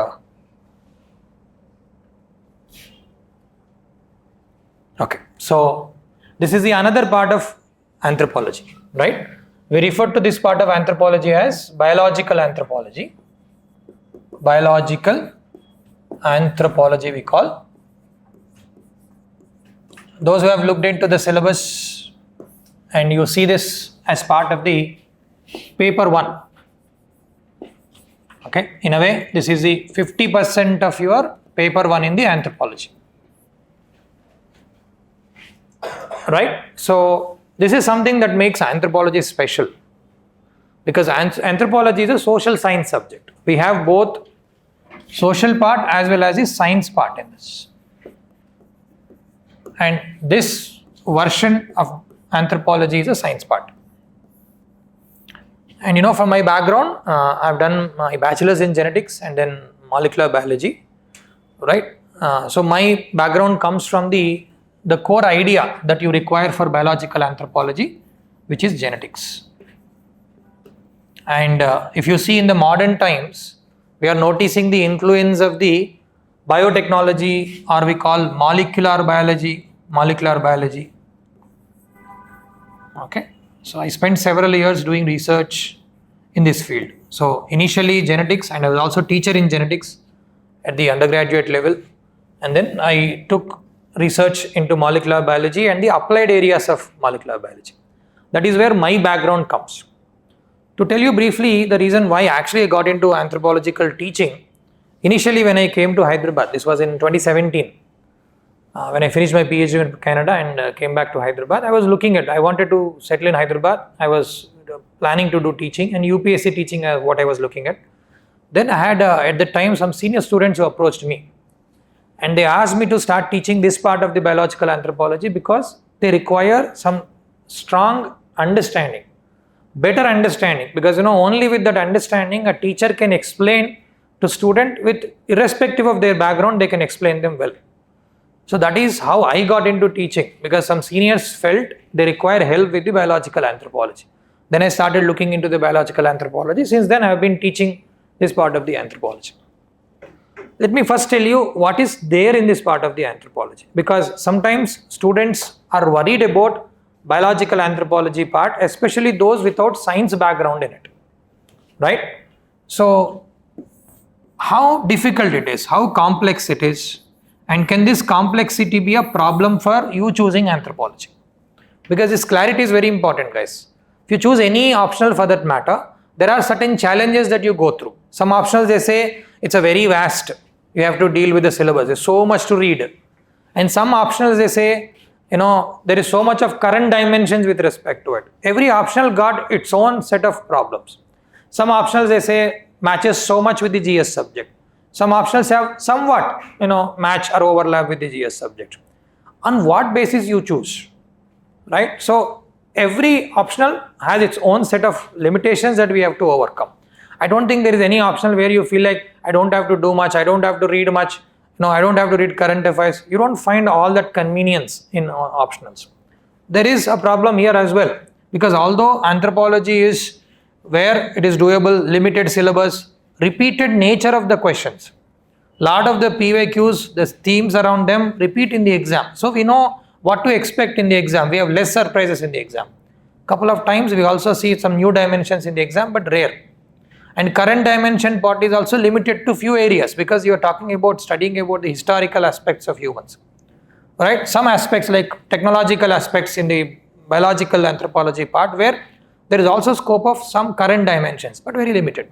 okay. So this is the another part of anthropology, right? We refer to this part of anthropology as biological anthropology. biological anthropology we call. Those who have looked into the syllabus and you see this as part of the paper 1. Okay, in a way this is the 50% of your paper 1 in the anthropology. Right? So this is something that makes anthropology special, because anthropology is a social science subject. We have both social part as well as the science part in this. And this version of anthropology is a science part. And you know, from my background, I've done my bachelor's in genetics and then molecular biology, right? So my background comes from the core idea that you require for biological anthropology, which is genetics. And if you see in the modern times, we are noticing the influence of the biotechnology, or we call molecular biology. Okay, so I spent several years doing research in this field. So initially genetics, and I was also teacher in genetics at the undergraduate level, and then I took research into molecular biology and the applied areas of molecular biology. That is where my background comes. To tell you briefly the reason why actually I got into anthropological teaching, initially when I came to Hyderabad, this was in 2017, when I finished my PhD in Canada and came back to Hyderabad, I wanted to settle in Hyderabad. I was planning to do teaching, and UPSC teaching what I was looking at. Then I had at the time some senior students who approached me, and they asked me to start teaching this part of the biological anthropology because they require some strong understanding, better understanding, because only with that understanding a teacher can explain to student with irrespective of their background, they can explain them well. So that is how I got into teaching, because some seniors felt they require help with the biological anthropology. Then I started looking into the biological anthropology. Since then I have been teaching this part of the anthropology. Let me first tell you what is there in this part of the anthropology, because sometimes students are worried about biological anthropology part, especially those without science background in it, right? So how difficult it is, how complex it is, and can this complexity be a problem for you choosing anthropology? Because this clarity is very important, guys. If you choose any optional for that matter, there are certain challenges that you go through. Some optionals, they say it's a very vast, you have to deal with the syllabus, there's so much to read. And some optionals, they say, there is so much of current dimensions with respect to it. Every optional got its own set of problems. Some optionals, they say, matches so much with the GS subject. Some optionals have somewhat, match or overlap with the GS subject. On what basis you choose, right? So every optional has its own set of limitations that we have to overcome. I don't think there is any optional where you feel like I don't have to do much, I don't have to read much, I don't have to read current affairs. You don't find all that convenience in optionals. There is a problem here as well, because although anthropology is where it is doable, limited syllabus, repeated nature of the questions, lot of the PYQs, the themes around them repeat in the exam. So we know what to expect in the exam. We have less surprises in the exam. Couple of times we also see some new dimensions in the exam, but rare. And current dimension part is also limited to few areas, because you are talking about studying about the historical aspects of humans, right? Some aspects like technological aspects in the biological anthropology part, where there is also scope of some current dimensions, but very limited.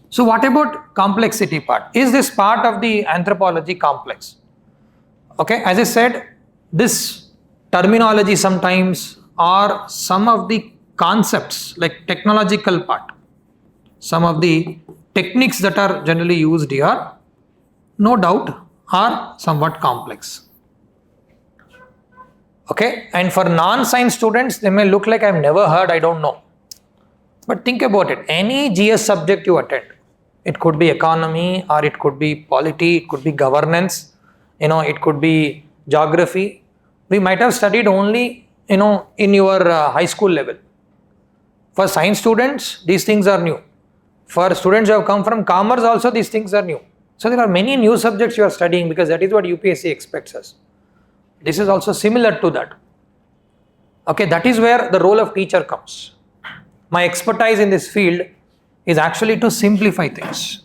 So what about complexity part? Is this part of the anthropology complex? Okay, as I said, this terminology sometimes, or some of the concepts like technological part, some of the techniques that are generally used here, no doubt are somewhat complex. Okay, and for non-science students, they may look like I've never heard, I don't know. But think about it, any GS subject you attend, it could be economy, or it could be polity, it could be governance, it could be geography. We might have studied only, in your high school level. For science students, these things are new. For students who have come from commerce also, these things are new. So there are many new subjects you are studying, because that is what UPSC expects us. This is also similar to that. Okay, that is where the role of teacher comes. My expertise in this field is actually to simplify things.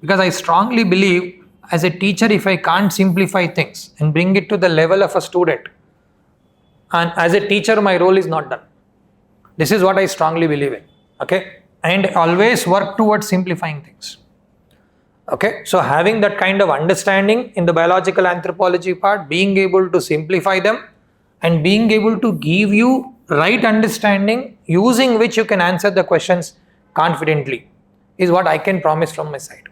Because I strongly believe as a teacher, if I can't simplify things and bring it to the level of a student, and as a teacher, my role is not done. This is what I strongly believe in. Okay, and always work towards simplifying things. Okay, so having that kind of understanding in the biological anthropology part, being able to simplify them and being able to give you right understanding using which you can answer the questions confidently is what I can promise from my side.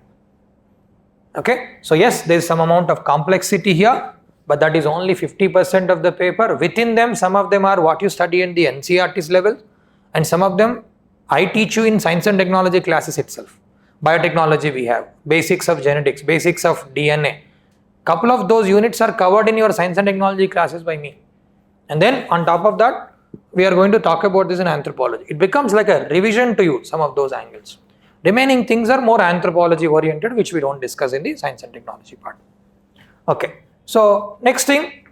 Okay, so yes, there is some amount of complexity here, but that is only 50% of the paper. Within them, some of them are what you study in the NCERT's level, and some of them I teach you in science and technology classes itself. Biotechnology we have, basics of genetics, basics of DNA. Couple of those units are covered in your science and technology classes by me. And then on top of that, we are going to talk about this in anthropology. It becomes like a revision to you, some of those angles. Remaining things are more anthropology oriented, which we don't discuss in the science and technology part. Okay, so next thing,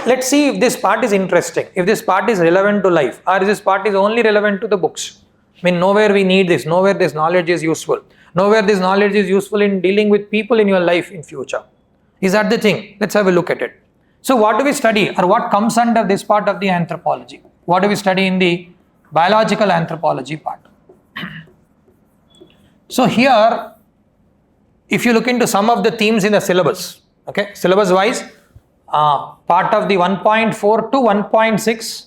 let's see if this part is interesting, if this part is relevant to life, or this part is only relevant to the books. I mean, nowhere we need this, nowhere this knowledge is useful, nowhere this knowledge is useful in dealing with people in your life in future. Is that the thing? Let's have a look at it. So what do we study, or what comes under this part of the anthropology? What do we study in the biological anthropology part? So here, if you look into some of the themes in the syllabus, okay, syllabus wise, part of the 1.4 to 1.6,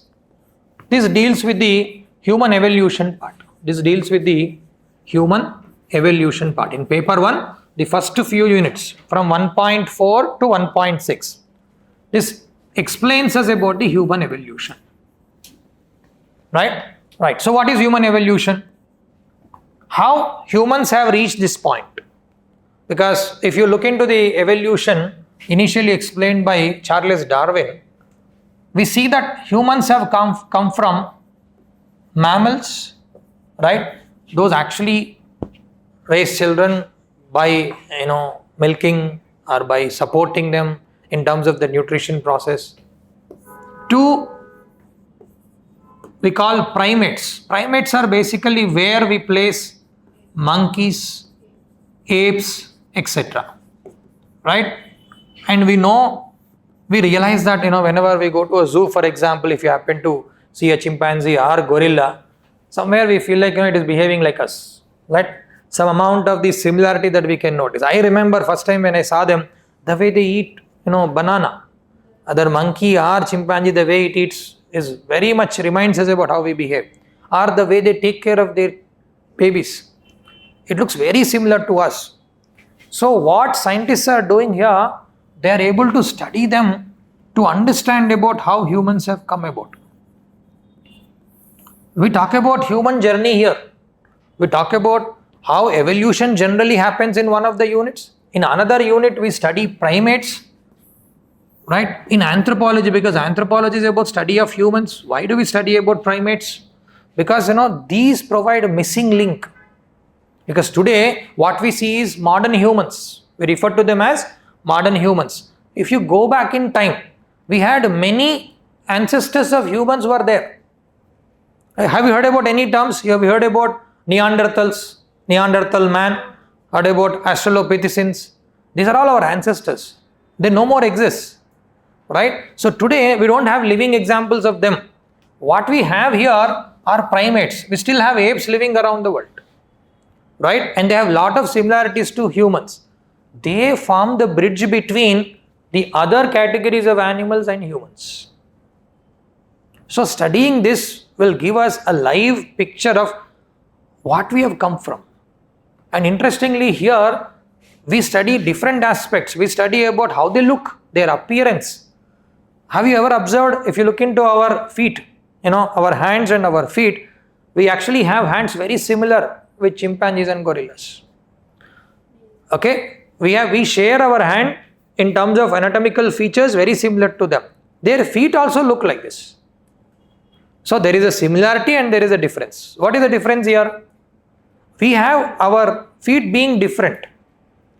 this deals with the human evolution part. This deals with the human evolution part. In paper 1, the first few units from 1.4 to 1.6, this explains us about the human evolution. Right? Right. So what is human evolution? How humans have reached this point? Because if you look into the evolution initially explained by Charles Darwin, we see that humans have come from mammals, right? Those actually raise children by milking or by supporting them in terms of the nutrition process, to we call primates. Primates are basically where we place monkeys, apes, etc. Right? And we realize that whenever we go to a zoo, for example, if you happen to see a chimpanzee or gorilla, somewhere we feel like it is behaving like us. Right? Some amount of the similarity that we can notice. I remember first time when I saw them, the way they eat banana. Other monkey or chimpanzee, the way it eats is very much reminds us about how we behave, or the way they take care of their babies. It looks very similar to us. So what scientists are doing here, they are able to study them to understand about how humans have come about. We talk about human journey here. We talk about how evolution generally happens in one of the units. In another unit, we study primates. Right? In anthropology, because anthropology is about study of humans. Why do we study about primates? Because these provide a missing link. Because today what we see is modern humans. We refer to them as modern humans. If you go back in time, we had many ancestors of humans were there. Have you heard about any terms? You have heard about Neanderthals, Neanderthal man, heard about Australopithecines. These are all our ancestors. They no more exist. Right? So today we don't have living examples of them. What we have here are primates. We still have apes living around the world. Right? And they have a lot of similarities to humans. They form the bridge between the other categories of animals and humans. So studying this will give us a live picture of what we have come from. And interestingly here, we study different aspects. We study about how they look, their appearance. Have you ever observed, if you look into our feet, our hands and our feet, we actually have hands very similar with chimpanzees and gorillas. Okay, we share our hand in terms of anatomical features very similar to them. Their feet also look like this. So there is a similarity and there is a difference. What is the difference here? We have our feet being different,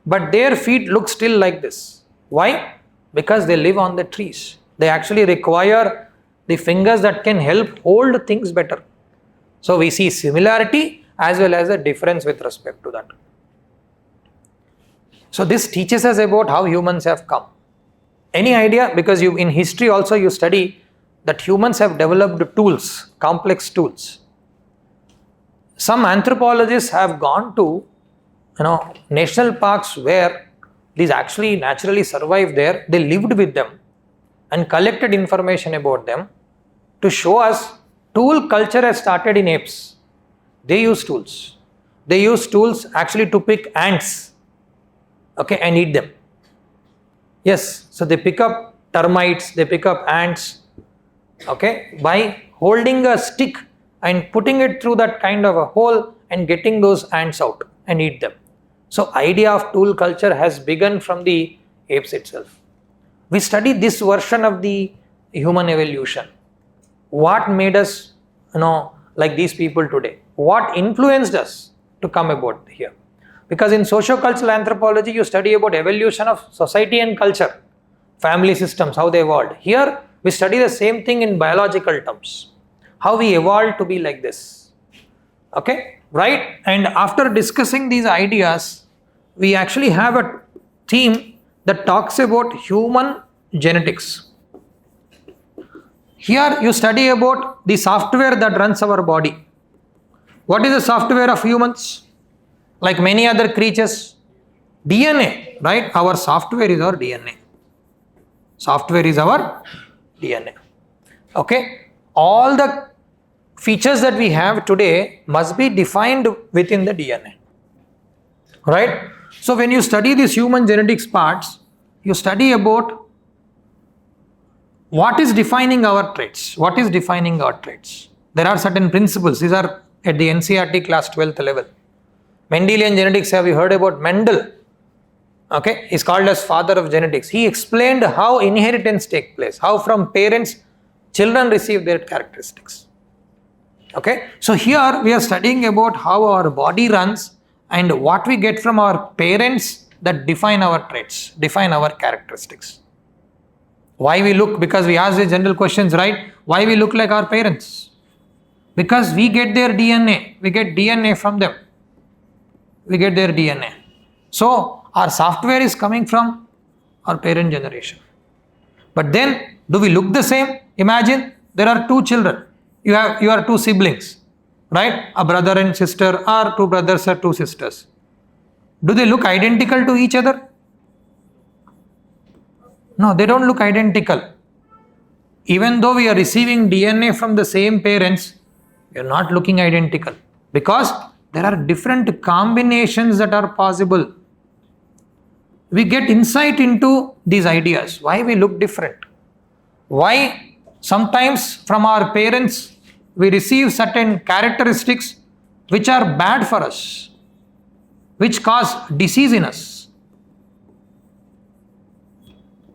but their feet look still like this. Why? Because they live on the trees. They actually require the fingers that can help hold things better. So we see similarity as well as a difference with respect to that. So this teaches us about how humans have come. Any idea? Because in history also you study that humans have developed tools, complex tools. Some anthropologists have gone to national parks where these actually naturally survived there. They lived with them and collected information about them to show us tool culture has started in apes. They use tools. They use tools actually to pick ants, okay, and eat them. Yes, so they pick up termites, they pick up ants, okay, by holding a stick and putting it through that kind of a hole and getting those ants out and eat them. So idea of tool culture has begun from the apes itself. We study this version of the human evolution. What made us, like these people today? What influenced us to come about here? Because in socio-cultural anthropology, you study about evolution of society and culture, family systems, how they evolved. Here, we study the same thing in biological terms, how we evolved to be like this. Okay, right? And after discussing these ideas, we actually have a theme that talks about human genetics. Here, you study about the software that runs our body. What is the software of humans? Like many other creatures, DNA, right? Our software is our DNA. Software is our DNA. Okay? All the features that we have today must be defined within the DNA. Right? So when you study these human genetics parts, you study about what is defining our traits. What is defining our traits? There are certain principles. These are at the NCERT class 12th level. Mendelian genetics, have you heard about Mendel? Okay, he's called as father of genetics. He explained how inheritance takes place, how from parents, children receive their characteristics. Okay, so here we are studying about how our body runs and what we get from our parents that define our traits, define our characteristics. Why we look, because we ask the general questions, right? Why we look like our parents? Because we get their DNA, we get DNA from them. We get their DNA. So our software is coming from our parent generation. But then, do we look the same? Imagine there are two children. You are two siblings, right? A brother and sister, or two brothers or two sisters. Do they look identical to each other? No, they don't look identical. Even though we are receiving DNA from the same parents, we are not looking identical because there are different combinations that are possible. We get insight into these ideas, why we look different. Why sometimes from our parents we receive certain characteristics which are bad for us, which cause disease in us.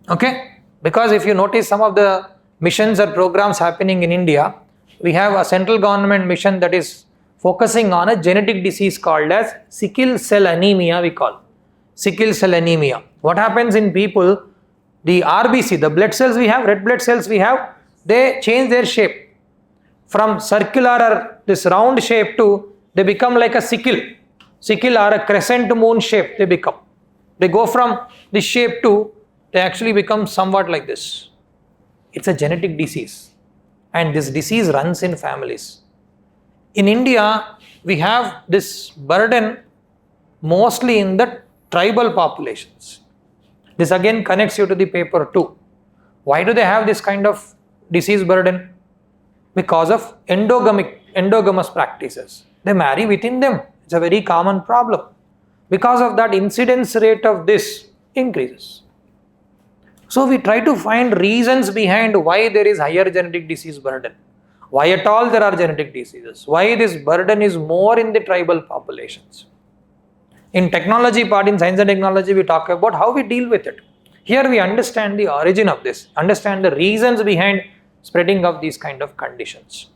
Okay? Because if you notice some of the missions or programs happening in India, we have a central government mission that is focusing on a genetic disease called as sickle cell anemia, we call. Sickle cell anemia. What happens in people, the RBC, the blood cells we have, red blood cells we have, they change their shape. From circular or this round shape to, they become like a sickle or a crescent moon shape they become. They go from this shape to, they actually become somewhat like this. It's a genetic disease. And this disease runs in families. In India, we have this burden mostly in the tribal populations. This again connects you to the paper 2. Why do they have this kind of disease burden? Because of endogamous practices. They marry within them. It's a very common problem. Because of that, incidence rate of this increases. So we try to find reasons behind why there is higher genetic disease burden. Why at all there are genetic diseases? Why this burden is more in the tribal populations? In technology part, in science and technology, we talk about how we deal with it. Here we understand the origin of this, understand the reasons behind spreading of these kind of conditions.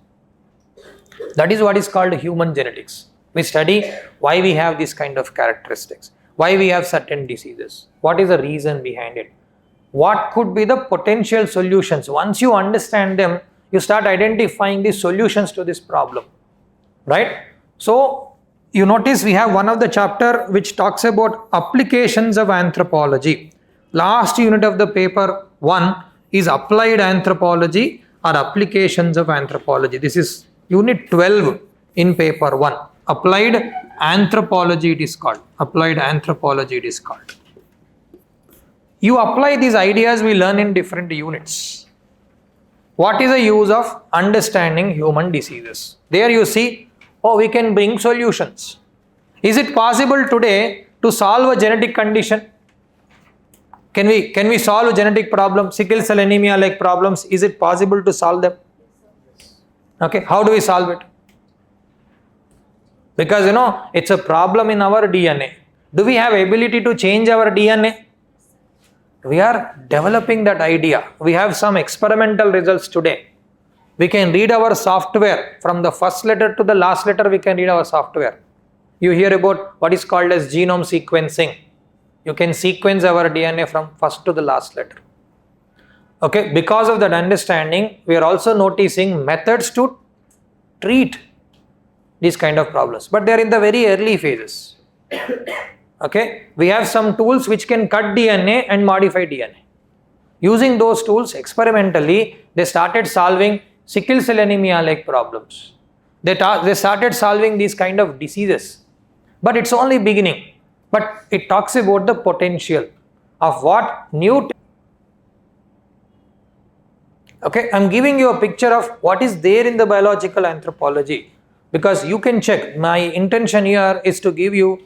That is what is called human genetics. We study why we have these kind of characteristics, why we have certain diseases, what is the reason behind it, what could be the potential solutions. Once you understand them, you start identifying the solutions to this problem, right? So you notice we have one of the chapter which talks about applications of anthropology. Last unit of the paper 1 is applied anthropology or applications of anthropology. This is unit 12 in paper 1. Applied anthropology it is called. Applied anthropology it is called. You apply these ideas we learn in different units. What is the use of understanding human diseases? There you see, oh, we can bring solutions. Is it possible today to solve a genetic condition? Can we solve genetic problems, sickle cell anemia like problems? Is it possible to solve them? Okay, how do we solve it? Because it's a problem in our DNA. Do we have ability to change our DNA? We are developing that idea. We have some experimental results today. We can read our software from the first letter to the last letter. We can read our software. You hear about what is called as genome sequencing. You can sequence our DNA from first to the last letter. Okay, because of that understanding, we are also noticing methods to treat these kind of problems, but they are in the very early phases. Okay, we have some tools which can cut DNA and modify DNA. Using those tools experimentally, they started solving sickle cell anemia like problems. They started solving these kind of diseases, but it's only beginning. But it talks about the potential of what new. Okay, I'm giving you a picture of what is there in the biological anthropology, because you can check. My intention here is to give you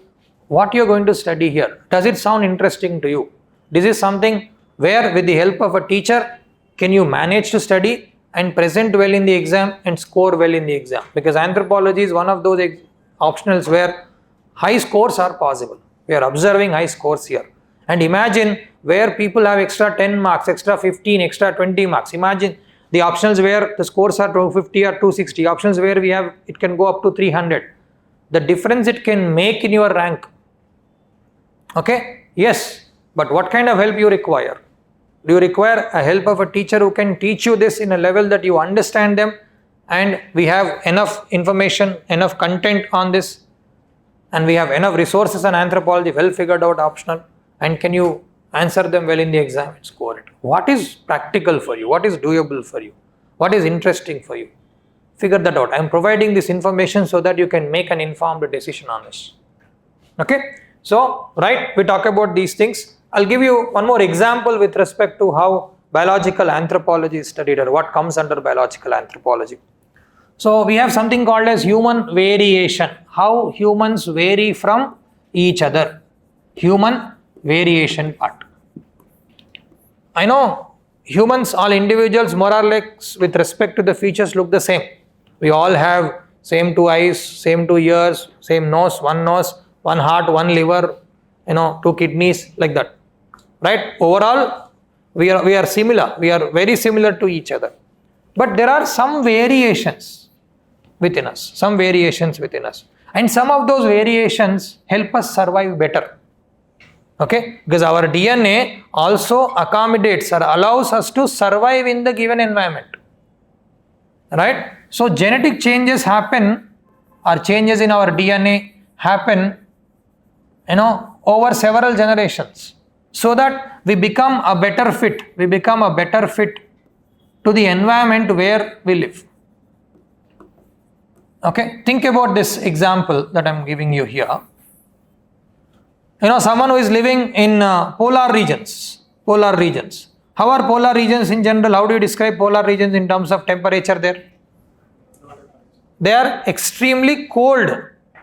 what you're going to study here. Does it sound interesting to you? This is something where with the help of a teacher, can you manage to study and present well in the exam and score well in the exam? Because anthropology is one of those optionals where high scores are possible. We are observing high scores here. And imagine where people have extra 10 marks, extra 15, extra 20 marks. Imagine the options where the scores are 250 or 260. Options where we have, it can go up to 300. The difference it can make in your rank. Okay, yes, but what kind of help you require? Do you require a help of a teacher who can teach you this in a level that you understand them, and we have enough information, enough content on this, and we have enough resources on anthropology, well figured out optional, and can you answer them well in the exam and score it? What is practical for you? What is doable for you? What is interesting for you? Figure that out. I am providing this information so that you can make an informed decision on this. Okay, so right, we talk about these things. I'll give you one more example with respect to how biological anthropology is studied, or what comes under biological anthropology. So we have something called as human variation. How humans vary from each other. Human variation part. I know humans, all individuals more or less with respect to the features look the same. We all have same 2 eyes, same 2 ears, same nose, one heart, one liver, 2 kidneys, like that. Right? Overall, we are similar. We are very similar to each other. But there are some variations within us. And some of those variations help us survive better. Okay? Because our DNA also accommodates or allows us to survive in the given environment. Right? So genetic changes happen, or changes in our DNA happen, over several generations, so that we become a better fit. We become a better fit to the environment where we live. Okay, think about this example that I'm giving you here. Someone who is living in polar regions. How are polar regions in general? How do you describe polar regions in terms of temperature there? They are extremely cold,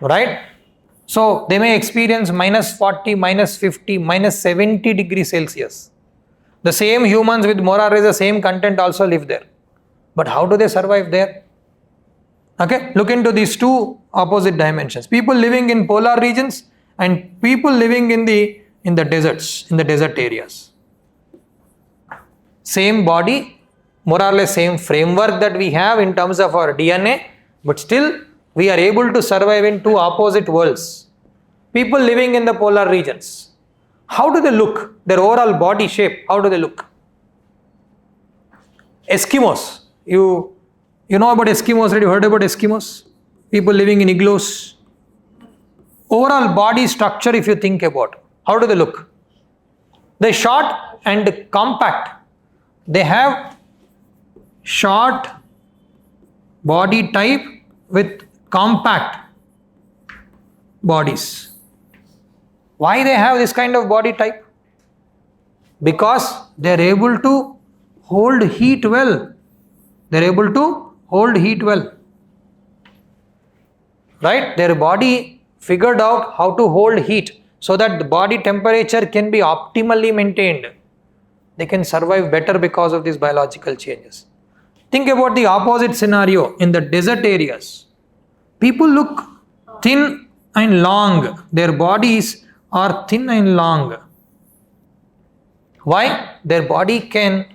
right? So they may experience -40, -50, -70 degrees Celsius. The same humans with more or less the same content also live there. But how do they survive there? Okay, look into these two opposite dimensions. People living in polar regions and people living in the deserts, in the desert areas. Same body, more or less same framework that we have in terms of our DNA, but still we are able to survive in two opposite worlds. People living in the polar regions, how do they look? Their overall body shape, how do they look? Eskimos, you know about Eskimos, right? You heard about Eskimos? People living in igloos. overall body structure, if you think about, how do they look? They're short and compact. They have short body type with compact bodies. Why they have this kind of body type? Because they are able to hold heat well. They are able to hold heat well. Right? Their body figured out how to hold heat so that the body temperature can be optimally maintained. They can survive better because of these biological changes. Think about the opposite scenario in the desert areas. People look thin and long. Their bodies are thin and long. Why? Their body can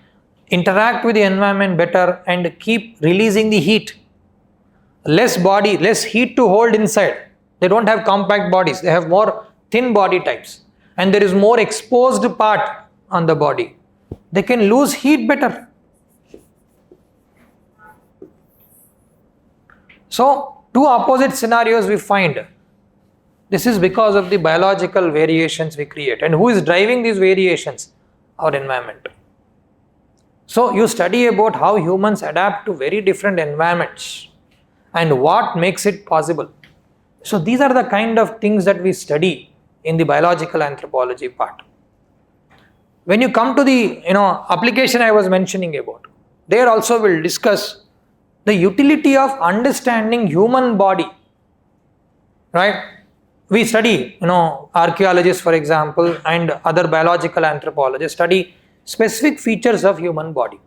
interact with the environment better and keep releasing the heat. Less body, less heat to hold inside. They don't have compact bodies. They have more thin body types. And there is more exposed part on the body. They can lose heat better. So, two opposite scenarios we find. This is because of the biological variations we create. And who is driving these variations? Our environment. So, you study about how humans adapt to very different environments and what makes it possible. So, these are the kind of things that we study in the biological anthropology part. When you come to the application I was mentioning about, there also we'll discuss the utility of understanding human body. Right? We study, archaeologists for example and other biological anthropologists study specific features of human body.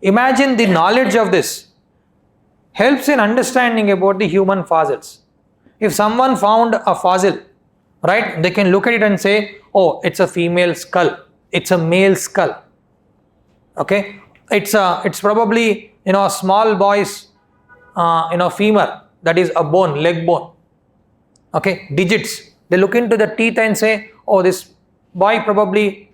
Imagine the knowledge of this helps in understanding about the human fossils. If someone found a fossil, right, they can look at it and say, oh, it's a female skull, it's a male skull. Okay, it's probably a small boy's femur, that is a bone, leg bone. Okay, digits. They look into the teeth and say, oh, this boy probably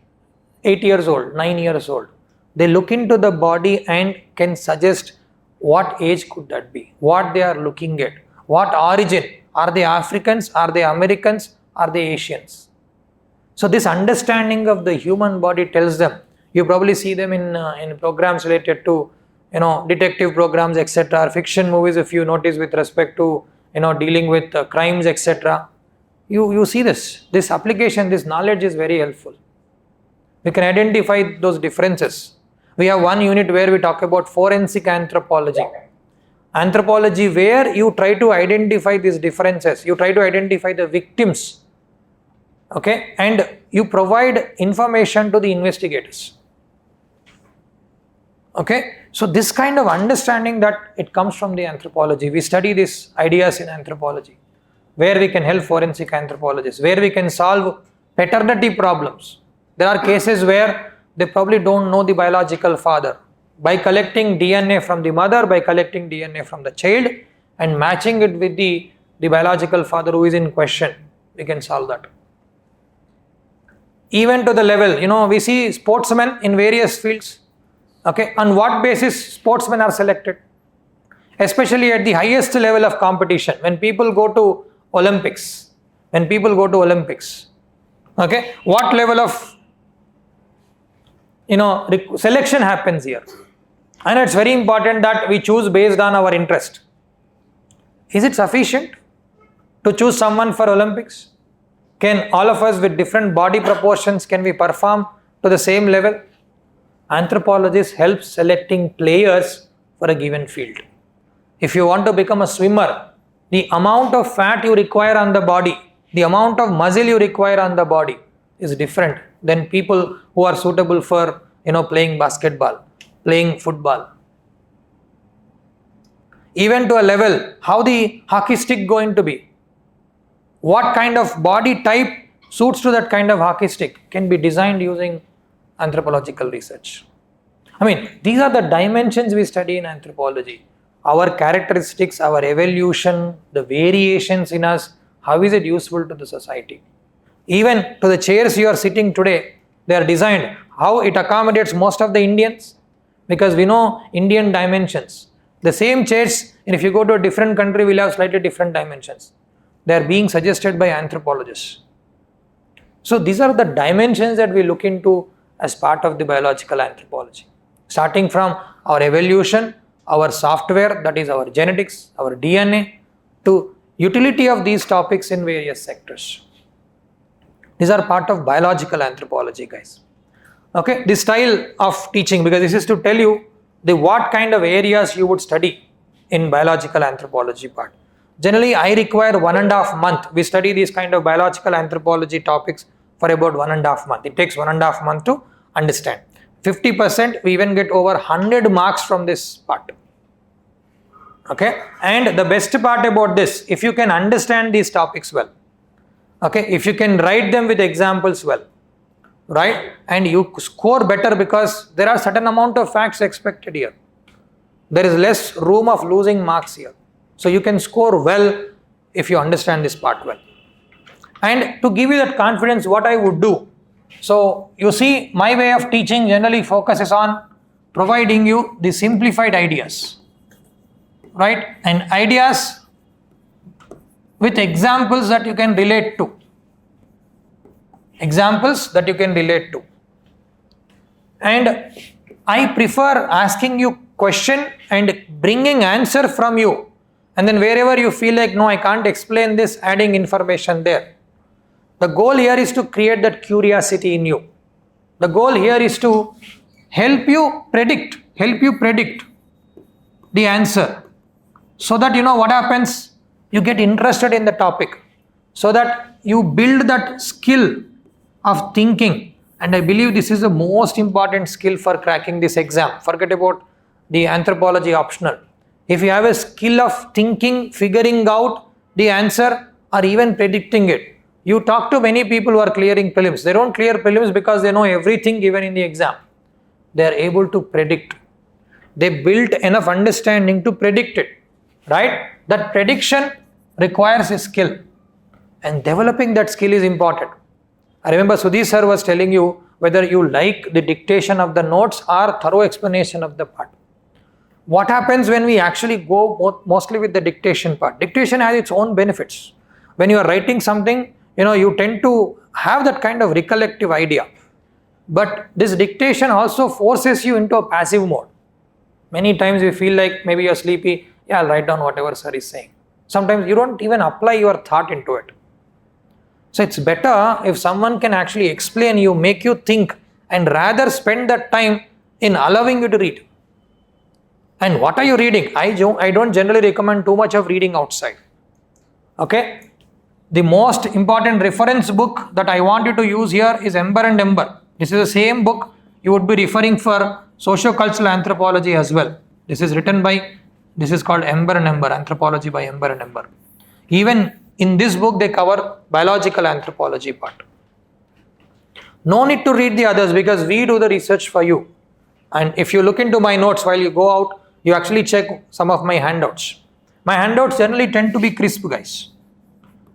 8 years old, 9 years old. They look into the body and can suggest what age could that be, what they are looking at, what origin. Are they Africans? Are they Americans? Are they Asians? So this understanding of the human body tells them. You probably see them in programs related to detective programs, etc., fiction movies, if you notice, with respect to dealing with crimes, etc. You see this application, this knowledge is very helpful. We can identify those differences. We have one unit where we talk about forensic anthropology. Anthropology where you try to identify these differences, you try to identify the victims, okay, and you provide information to the investigators. Okay, so this kind of understanding that it comes from the anthropology. We study these ideas in anthropology, where we can help forensic anthropologists, where we can solve paternity problems. There are cases where they probably don't know the biological father. By collecting DNA from the mother, by collecting DNA from the child and matching it with the biological father who is in question, we can solve that. Even to the level, we see sportsmen in various fields. Okay, on what basis sportsmen are selected? Especially at the highest level of competition, when people go to Olympics. Okay, what level of selection happens here? And it's very important that we choose based on our interest. Is it sufficient to choose someone for Olympics? Can all of us with different body proportions, can we perform to the same level? Anthropologists help selecting players for a given field. If you want to become a swimmer, the amount of fat you require on the body, the amount of muscle you require on the body is different than people who are suitable for playing basketball, playing football. Even to a level, how the hockey stick going to be? What kind of body type suits to that kind of hockey stick can be designed using anthropological research. I mean, these are the dimensions we study in anthropology. Our characteristics, our evolution, the variations in us, how is it useful to the society? Even to the chairs you are sitting today, they are designed, how it accommodates most of the Indians, because we know Indian dimensions. The same chairs, and if you go to a different country, will have slightly different dimensions. They are being suggested by anthropologists. So these are the dimensions that we look into as part of the biological anthropology. Starting from our evolution, our software, that is our genetics, our DNA, to utility of these topics in various sectors. These are part of biological anthropology, guys. Okay, this style of teaching, because this is to tell you the what kind of areas you would study in biological anthropology part. Generally, I require 1.5 months. We study these kind of biological anthropology topics for about 1.5 months. It takes 1.5 months to understand. 50%, we even get over 100 marks from this part. Okay, and the best part about this, if you can understand these topics well, okay, if you can write them with examples well, right, and you score better because there are certain amount of facts expected here. There is less room of losing marks here. So you can score well if you understand this part well. And to give you that confidence, what I would do, so you see, my way of teaching generally focuses on providing you the simplified ideas, right, and ideas with examples that you can relate to. Examples that you can relate to. And I prefer asking you question and bringing answer from you, and then wherever you feel like, no, I can't explain this, adding information there. The goal here is to create that curiosity in you. The goal here is to help you predict the answer, so that you know what happens, you get interested in the topic, so that you build that skill of thinking. And I believe this is the most important skill for cracking this exam. Forget about the anthropology optional. If you have a skill of thinking, figuring out the answer, or even predicting it. You talk to many people who are clearing prelims. They don't clear prelims because they know everything given in the exam. They are able to predict. They built enough understanding to predict it, right? That prediction requires a skill, and developing that skill is important. I remember Sudhi sir was telling you whether you like the dictation of the notes or thorough explanation of the part. What happens when we actually go mostly with the dictation part? Dictation has its own benefits. When you are writing something, you tend to have that kind of recollective idea. But this dictation also forces you into a passive mode. Many times you feel like maybe you're sleepy, I'll write down whatever sir is saying. Sometimes you don't even apply your thought into it. So it's better if someone can actually explain you, make you think, and rather spend that time in allowing you to read. And what are you reading? I don't generally recommend too much of reading outside. Okay? The most important reference book that I want you to use here is Ember and Ember. This is the same book you would be referring for socio-cultural anthropology as well. This is called Ember and Ember, Anthropology by Ember and Ember. Even in this book, they cover biological anthropology part. No need to read the others because we do the research for you. And if you look into my notes while you go out, you actually check some of my handouts. My handouts generally tend to be crisp, guys.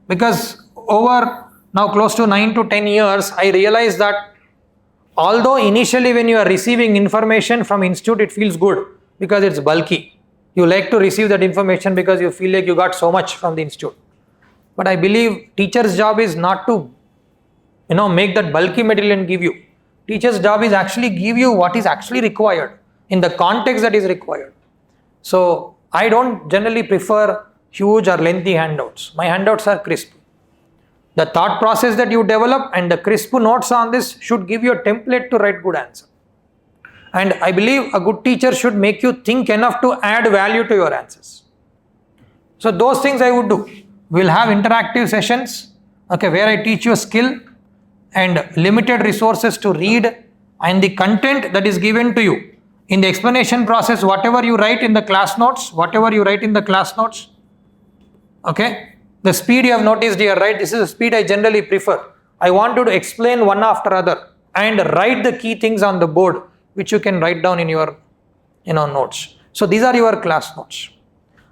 Because over now close to 9 to 10 years, I realized that although initially when you are receiving information from institute, it feels good because it's bulky. You like to receive that information because you feel like you got so much from the institute. But I believe teacher's job is not to, make that bulky material and give you. Teacher's job is actually give you what is actually required in the context that is required. So I don't generally prefer huge or lengthy handouts. My handouts are crisp. The thought process that you develop and the crisp notes on this should give you a template to write good answer. And I believe a good teacher should make you think enough to add value to your answers. So those things I would do. We'll have interactive sessions, where I teach you a skill and limited resources to read, and the content that is given to you. In the explanation process, whatever you write in the class notes, the speed you have noticed here, right? This is the speed I generally prefer. I want you to explain one after other and write the key things on the board, which you can write down in your notes. So these are your class notes.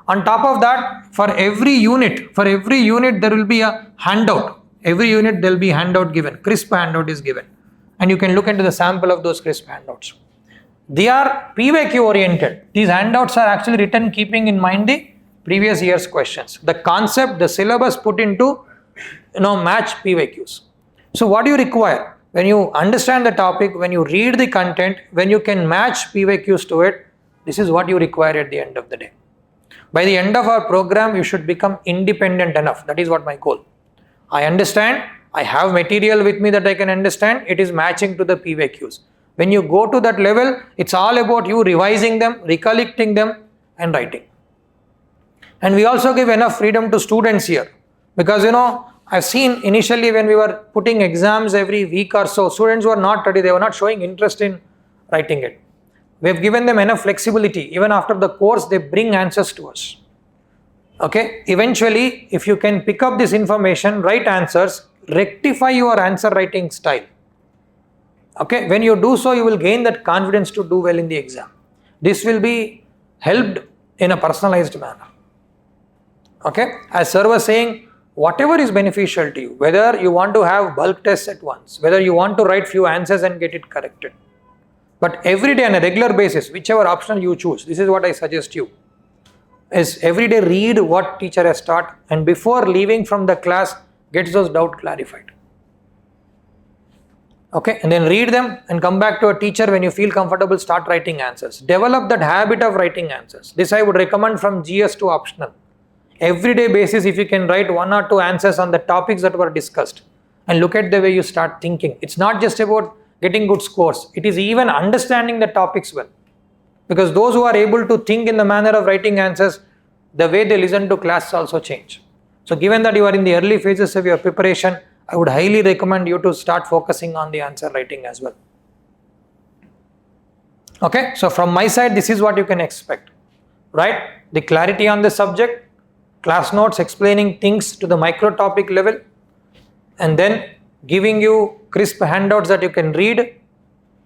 On top of that, for every unit there will be a handout. Every unit there will be handout given. Crisp handout is given. And you can look into the sample of those crisp handouts. They are PYQ oriented. These handouts are actually written keeping in mind the previous year's questions. The concept, the syllabus put into, match PYQs. So what do you require? When you understand the topic, when you read the content, when you can match PYQs to it, this is what you require at the end of the day. By the end of our program, you should become independent enough. That is what my goal. I understand, I have material with me that I can understand, it is matching to the PYQs. When you go to that level, it's all about you revising them, recollecting them and writing. And we also give enough freedom to students here. Because I've seen initially when we were putting exams every week or so, students were not ready, they were not showing interest in writing it. We have given them enough flexibility. Even after the course, they bring answers to us. Okay, eventually, if you can pick up this information, write answers, rectify your answer writing style. Okay, when you do so, you will gain that confidence to do well in the exam. This will be helped in a personalized manner. Okay, as sir was saying, whatever is beneficial to you, whether you want to have bulk tests at once, whether you want to write few answers and get it corrected, but every day on a regular basis, whichever option you choose, this is what I suggest you, is every day read what teacher has taught and before leaving from the class, get those doubts clarified. Okay, and then read them and come back to a teacher when you feel comfortable, start writing answers. Develop that habit of writing answers. This I would recommend from GS to optional. Everyday basis, if you can write 1 or 2 answers on the topics that were discussed and look at the way you start thinking. It's not just about getting good scores. It is even understanding the topics well. Because those who are able to think in the manner of writing answers, the way they listen to class also change. So given that you are in the early phases of your preparation, I would highly recommend you to start focusing on the answer writing as well. Okay, so from my side, this is what you can expect, right? The clarity on the subject, class notes explaining things to the micro topic level, and then giving you crisp handouts that you can read,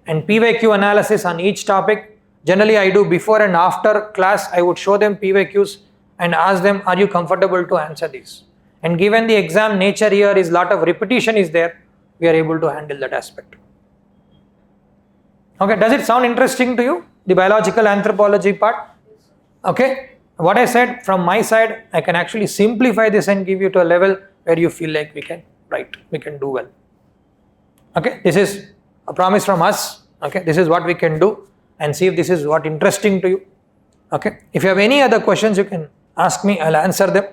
and PYQ analysis on each topic. Generally, I do before and after class, I would show them PYQs and ask them, are you comfortable to answer these? And given the exam nature here is lot of repetition is there, we are able to handle that aspect. Okay, does it sound interesting to you, the biological anthropology part? Okay, what I said from my side, I can actually simplify this and give you to a level where you feel like we can write, we can do well. Okay, this is a promise from us. Okay, this is what we can do and see if this is what interesting to you. Okay, if you have any other questions, you can ask me, I'll answer them.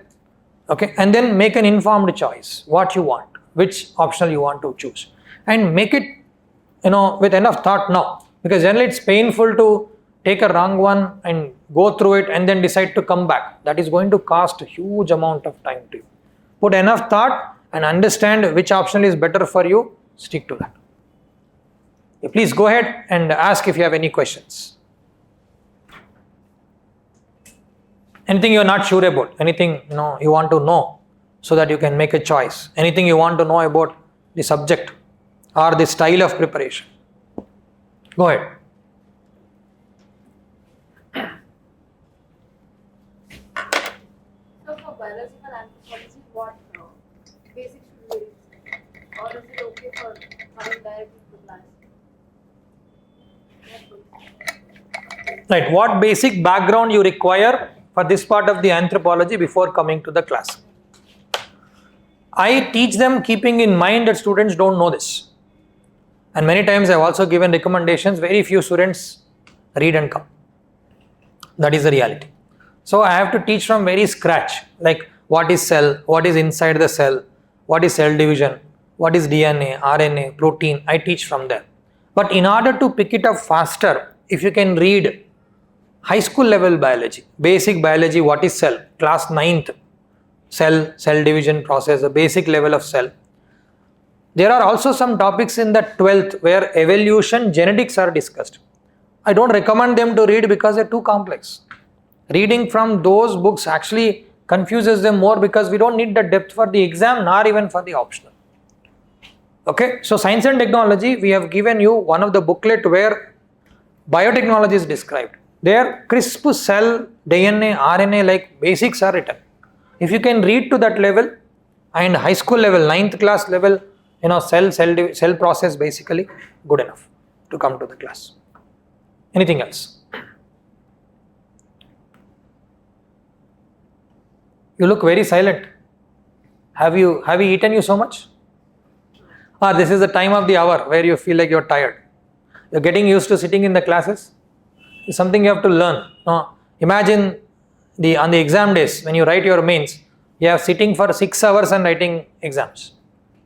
Okay, and then make an informed choice, what you want, which optional you want to choose, and make it, with enough thought now, because generally it's painful to take a wrong one and go through it and then decide to come back. That is going to cost a huge amount of time to you. Put enough thought and understand which option is better for you, stick to that. Okay, please go ahead and ask if you have any questions. Anything you are not sure about, anything you want to know so that you can make a choice, anything you want to know about the subject or the style of preparation. Go ahead. So for biological anthropology, what basics should we read? Or is it okay for coming directly to class? Right, what basic background you require for this part of the anthropology before coming to the class? I teach them keeping in mind that students don't know this. And many times I have also given recommendations, very few students read and come. That is the reality. So I have to teach from very scratch, like what is cell, what is inside the cell, what is cell division, what is DNA, RNA, protein, I teach from there. But in order to pick it up faster, if you can read high school level biology, basic biology, what is cell, class 9th, cell division process, the basic level of cell. There are also some topics in the 12th where evolution, genetics are discussed. I don't recommend them to read because they're too complex. Reading from those books actually confuses them more because we don't need the depth for the exam nor even for the optional. Okay, so science and technology, we have given you one of the booklet where biotechnology is described. There crisp cell, DNA, RNA like basics are written. If you can read to that level and high school level, 9th class level, cell process basically, good enough to come to the class. Anything else? You look very silent. Have you eaten you so much? This is the time of the hour where you feel like you're tired. You're getting used to sitting in the classes. It's something you have to learn. No? Imagine on the exam days when you write your mains, you are sitting for 6 hours and writing exams.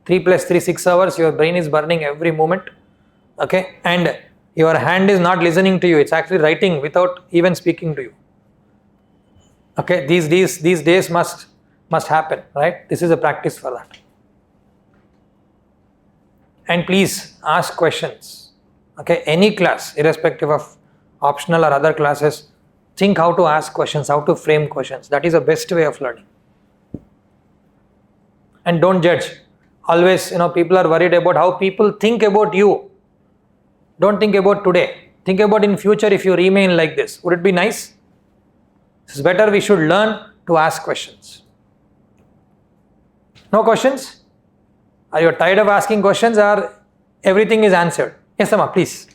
3 plus 3, 6 hours, your brain is burning every moment. Okay, and your hand is not listening to you, it's actually writing without even speaking to you. Okay, these days must happen, right? This is a practice for that. And please ask questions. Okay, any class, irrespective of optional or other classes, think how to ask questions, how to frame questions. That is the best way of learning. And don't judge. Always, people are worried about how people think about you. Don't think about today. Think about in future if you remain like this. Would it be nice? It's better we should learn to ask questions. No questions? Are you tired of asking questions or everything is answered? Yes, Amma, please.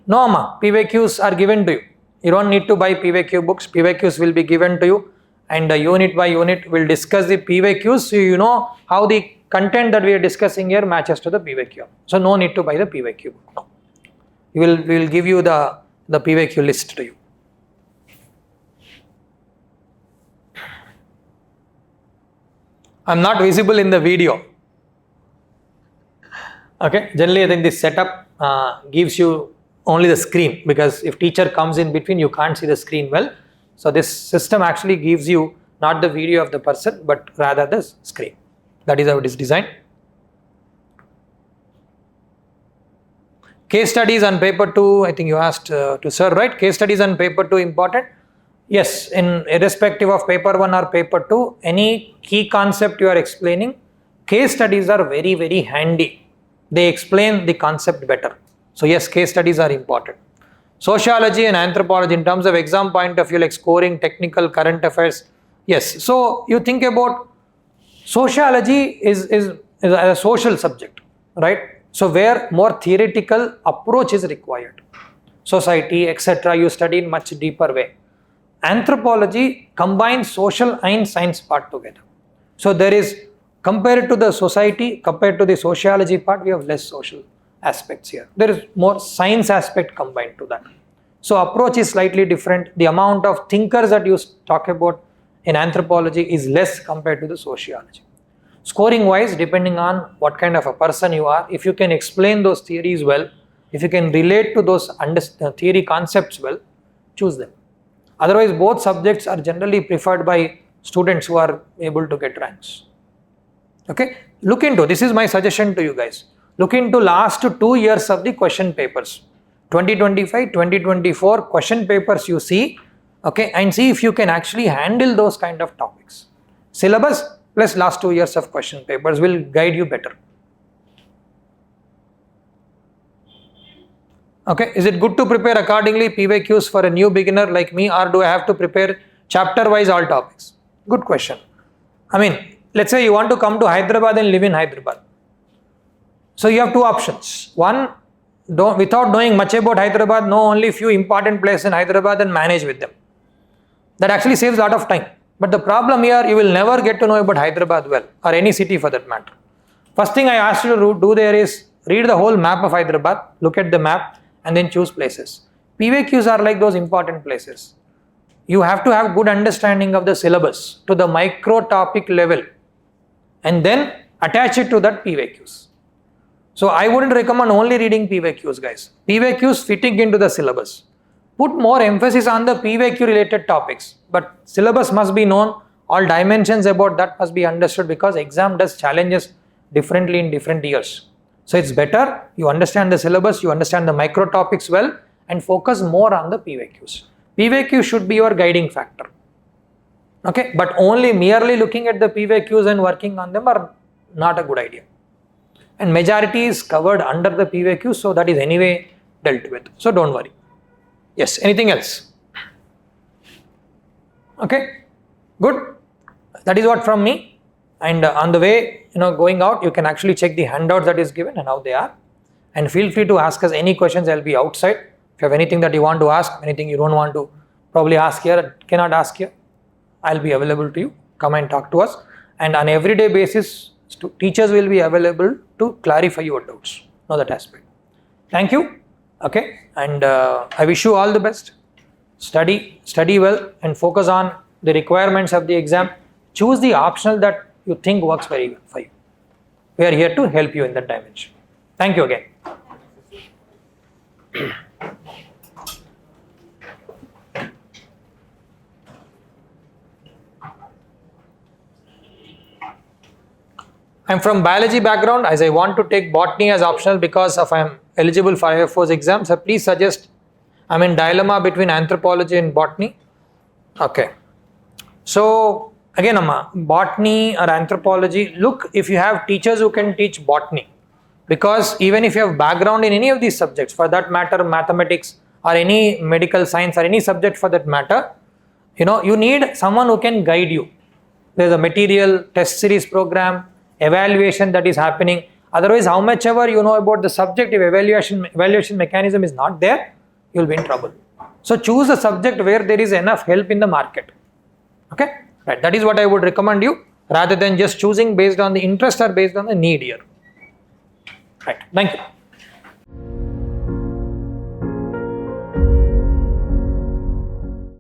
No, Amma, PYQs are given to you. You don't need to buy PYQ books. PYQs will be given to you, and unit by unit we'll discuss the PYQs so you know how the content that we are discussing here matches to the PYQ. So no need to buy the PYQ book. No. We will give you the PYQ list to you. I'm not visible in the video. Okay, generally I think this setup gives you only the screen, because if teacher comes in between you can't see the screen well. So this system actually gives you not the video of the person but rather the screen. That is how it is designed. Case studies on paper 2, I think you asked to sir, right? Case studies on paper 2 important? Yes, irrespective of paper 1 or paper 2, any key concept you are explaining, case studies are very, very handy. They explain the concept better. So yes, case studies are important. Sociology and anthropology in terms of exam point of view, like scoring, technical, current affairs. Yes, so you think about sociology is a social subject, right? So where more theoretical approach is required. Society, etc. you study in much deeper way. Anthropology combines social and science part together. So there is, compared to the society, compared to the sociology part, we have less social aspects here. There is more science aspect combined to that. So approach is slightly different. The amount of thinkers that you talk about in anthropology is less compared to the sociology. Scoring wise, depending on what kind of a person you are, if you can explain those theories well, if you can relate to those theory concepts well, choose them. Otherwise, both subjects are generally preferred by students who are able to get ranks. Okay, look into, this is my suggestion to you guys. Look into last 2 years of the question papers. 2025, 2024 question papers you see, okay, and see if you can actually handle those kind of topics. Syllabus plus last 2 years of question papers will guide you better. Okay, is it good to prepare accordingly PYQs for a new beginner like me, or do I have to prepare chapter wise all topics? Good question. I mean, let's say you want to come to Hyderabad and live in Hyderabad. So you have two options. One, without knowing much about Hyderabad, know only few important places in Hyderabad and manage with them. That actually saves a lot of time. But the problem here, you will never get to know about Hyderabad well, or any city for that matter. First thing I asked you to do there is read the whole map of Hyderabad, look at the map, and then choose places. PYQs are like those important places. You have to have good understanding of the syllabus to the micro topic level, and then attach it to that PYQs. So I wouldn't recommend only reading PYQs, guys. PYQs fitting into the syllabus. Put more emphasis on the PYQ related topics, but syllabus must be known. All dimensions about that must be understood, because exam does challenges differently in different years. So it's better you understand the syllabus, you understand the micro topics well, and focus more on the PYQs. PYQ should be your guiding factor. Okay, but only merely looking at the PYQs and working on them are not a good idea. And majority is covered under the PYQ, so that is anyway dealt with. So don't worry. Yes, anything else? Okay, good. That is what from me. And on the way, going out, you can actually check the handouts that is given and how they are. And feel free to ask us any questions. I'll be outside. If you have anything that you want to ask, anything you don't want to probably ask here, cannot ask here, I'll be available to you. Come and talk to us. And on everyday basis, teachers will be available to clarify your doubts. Know that aspect. Thank you. Okay. And I wish you all the best. Study well and focus on the requirements of the exam. Choose the optional that you think works very well for you. We are here to help you in that dimension. Thank you again. I'm from biology background, as I want to take botany as optional because I am eligible for Air Force exam. So please suggest. I'm in dilemma between anthropology and botany. Okay. So again, botany or anthropology, look if you have teachers who can teach botany. Because even if you have background in any of these subjects, for that matter mathematics or any medical science or any subject for that matter, you need someone who can guide you. There's a material test series program, evaluation that is happening. Otherwise, how much ever you know about the subject, if evaluation mechanism is not there, you'll be in trouble. So choose a subject where there is enough help in the market. Okay, right. That is what I would recommend you, rather than just choosing based on the interest or based on the need here. Right. Thank you.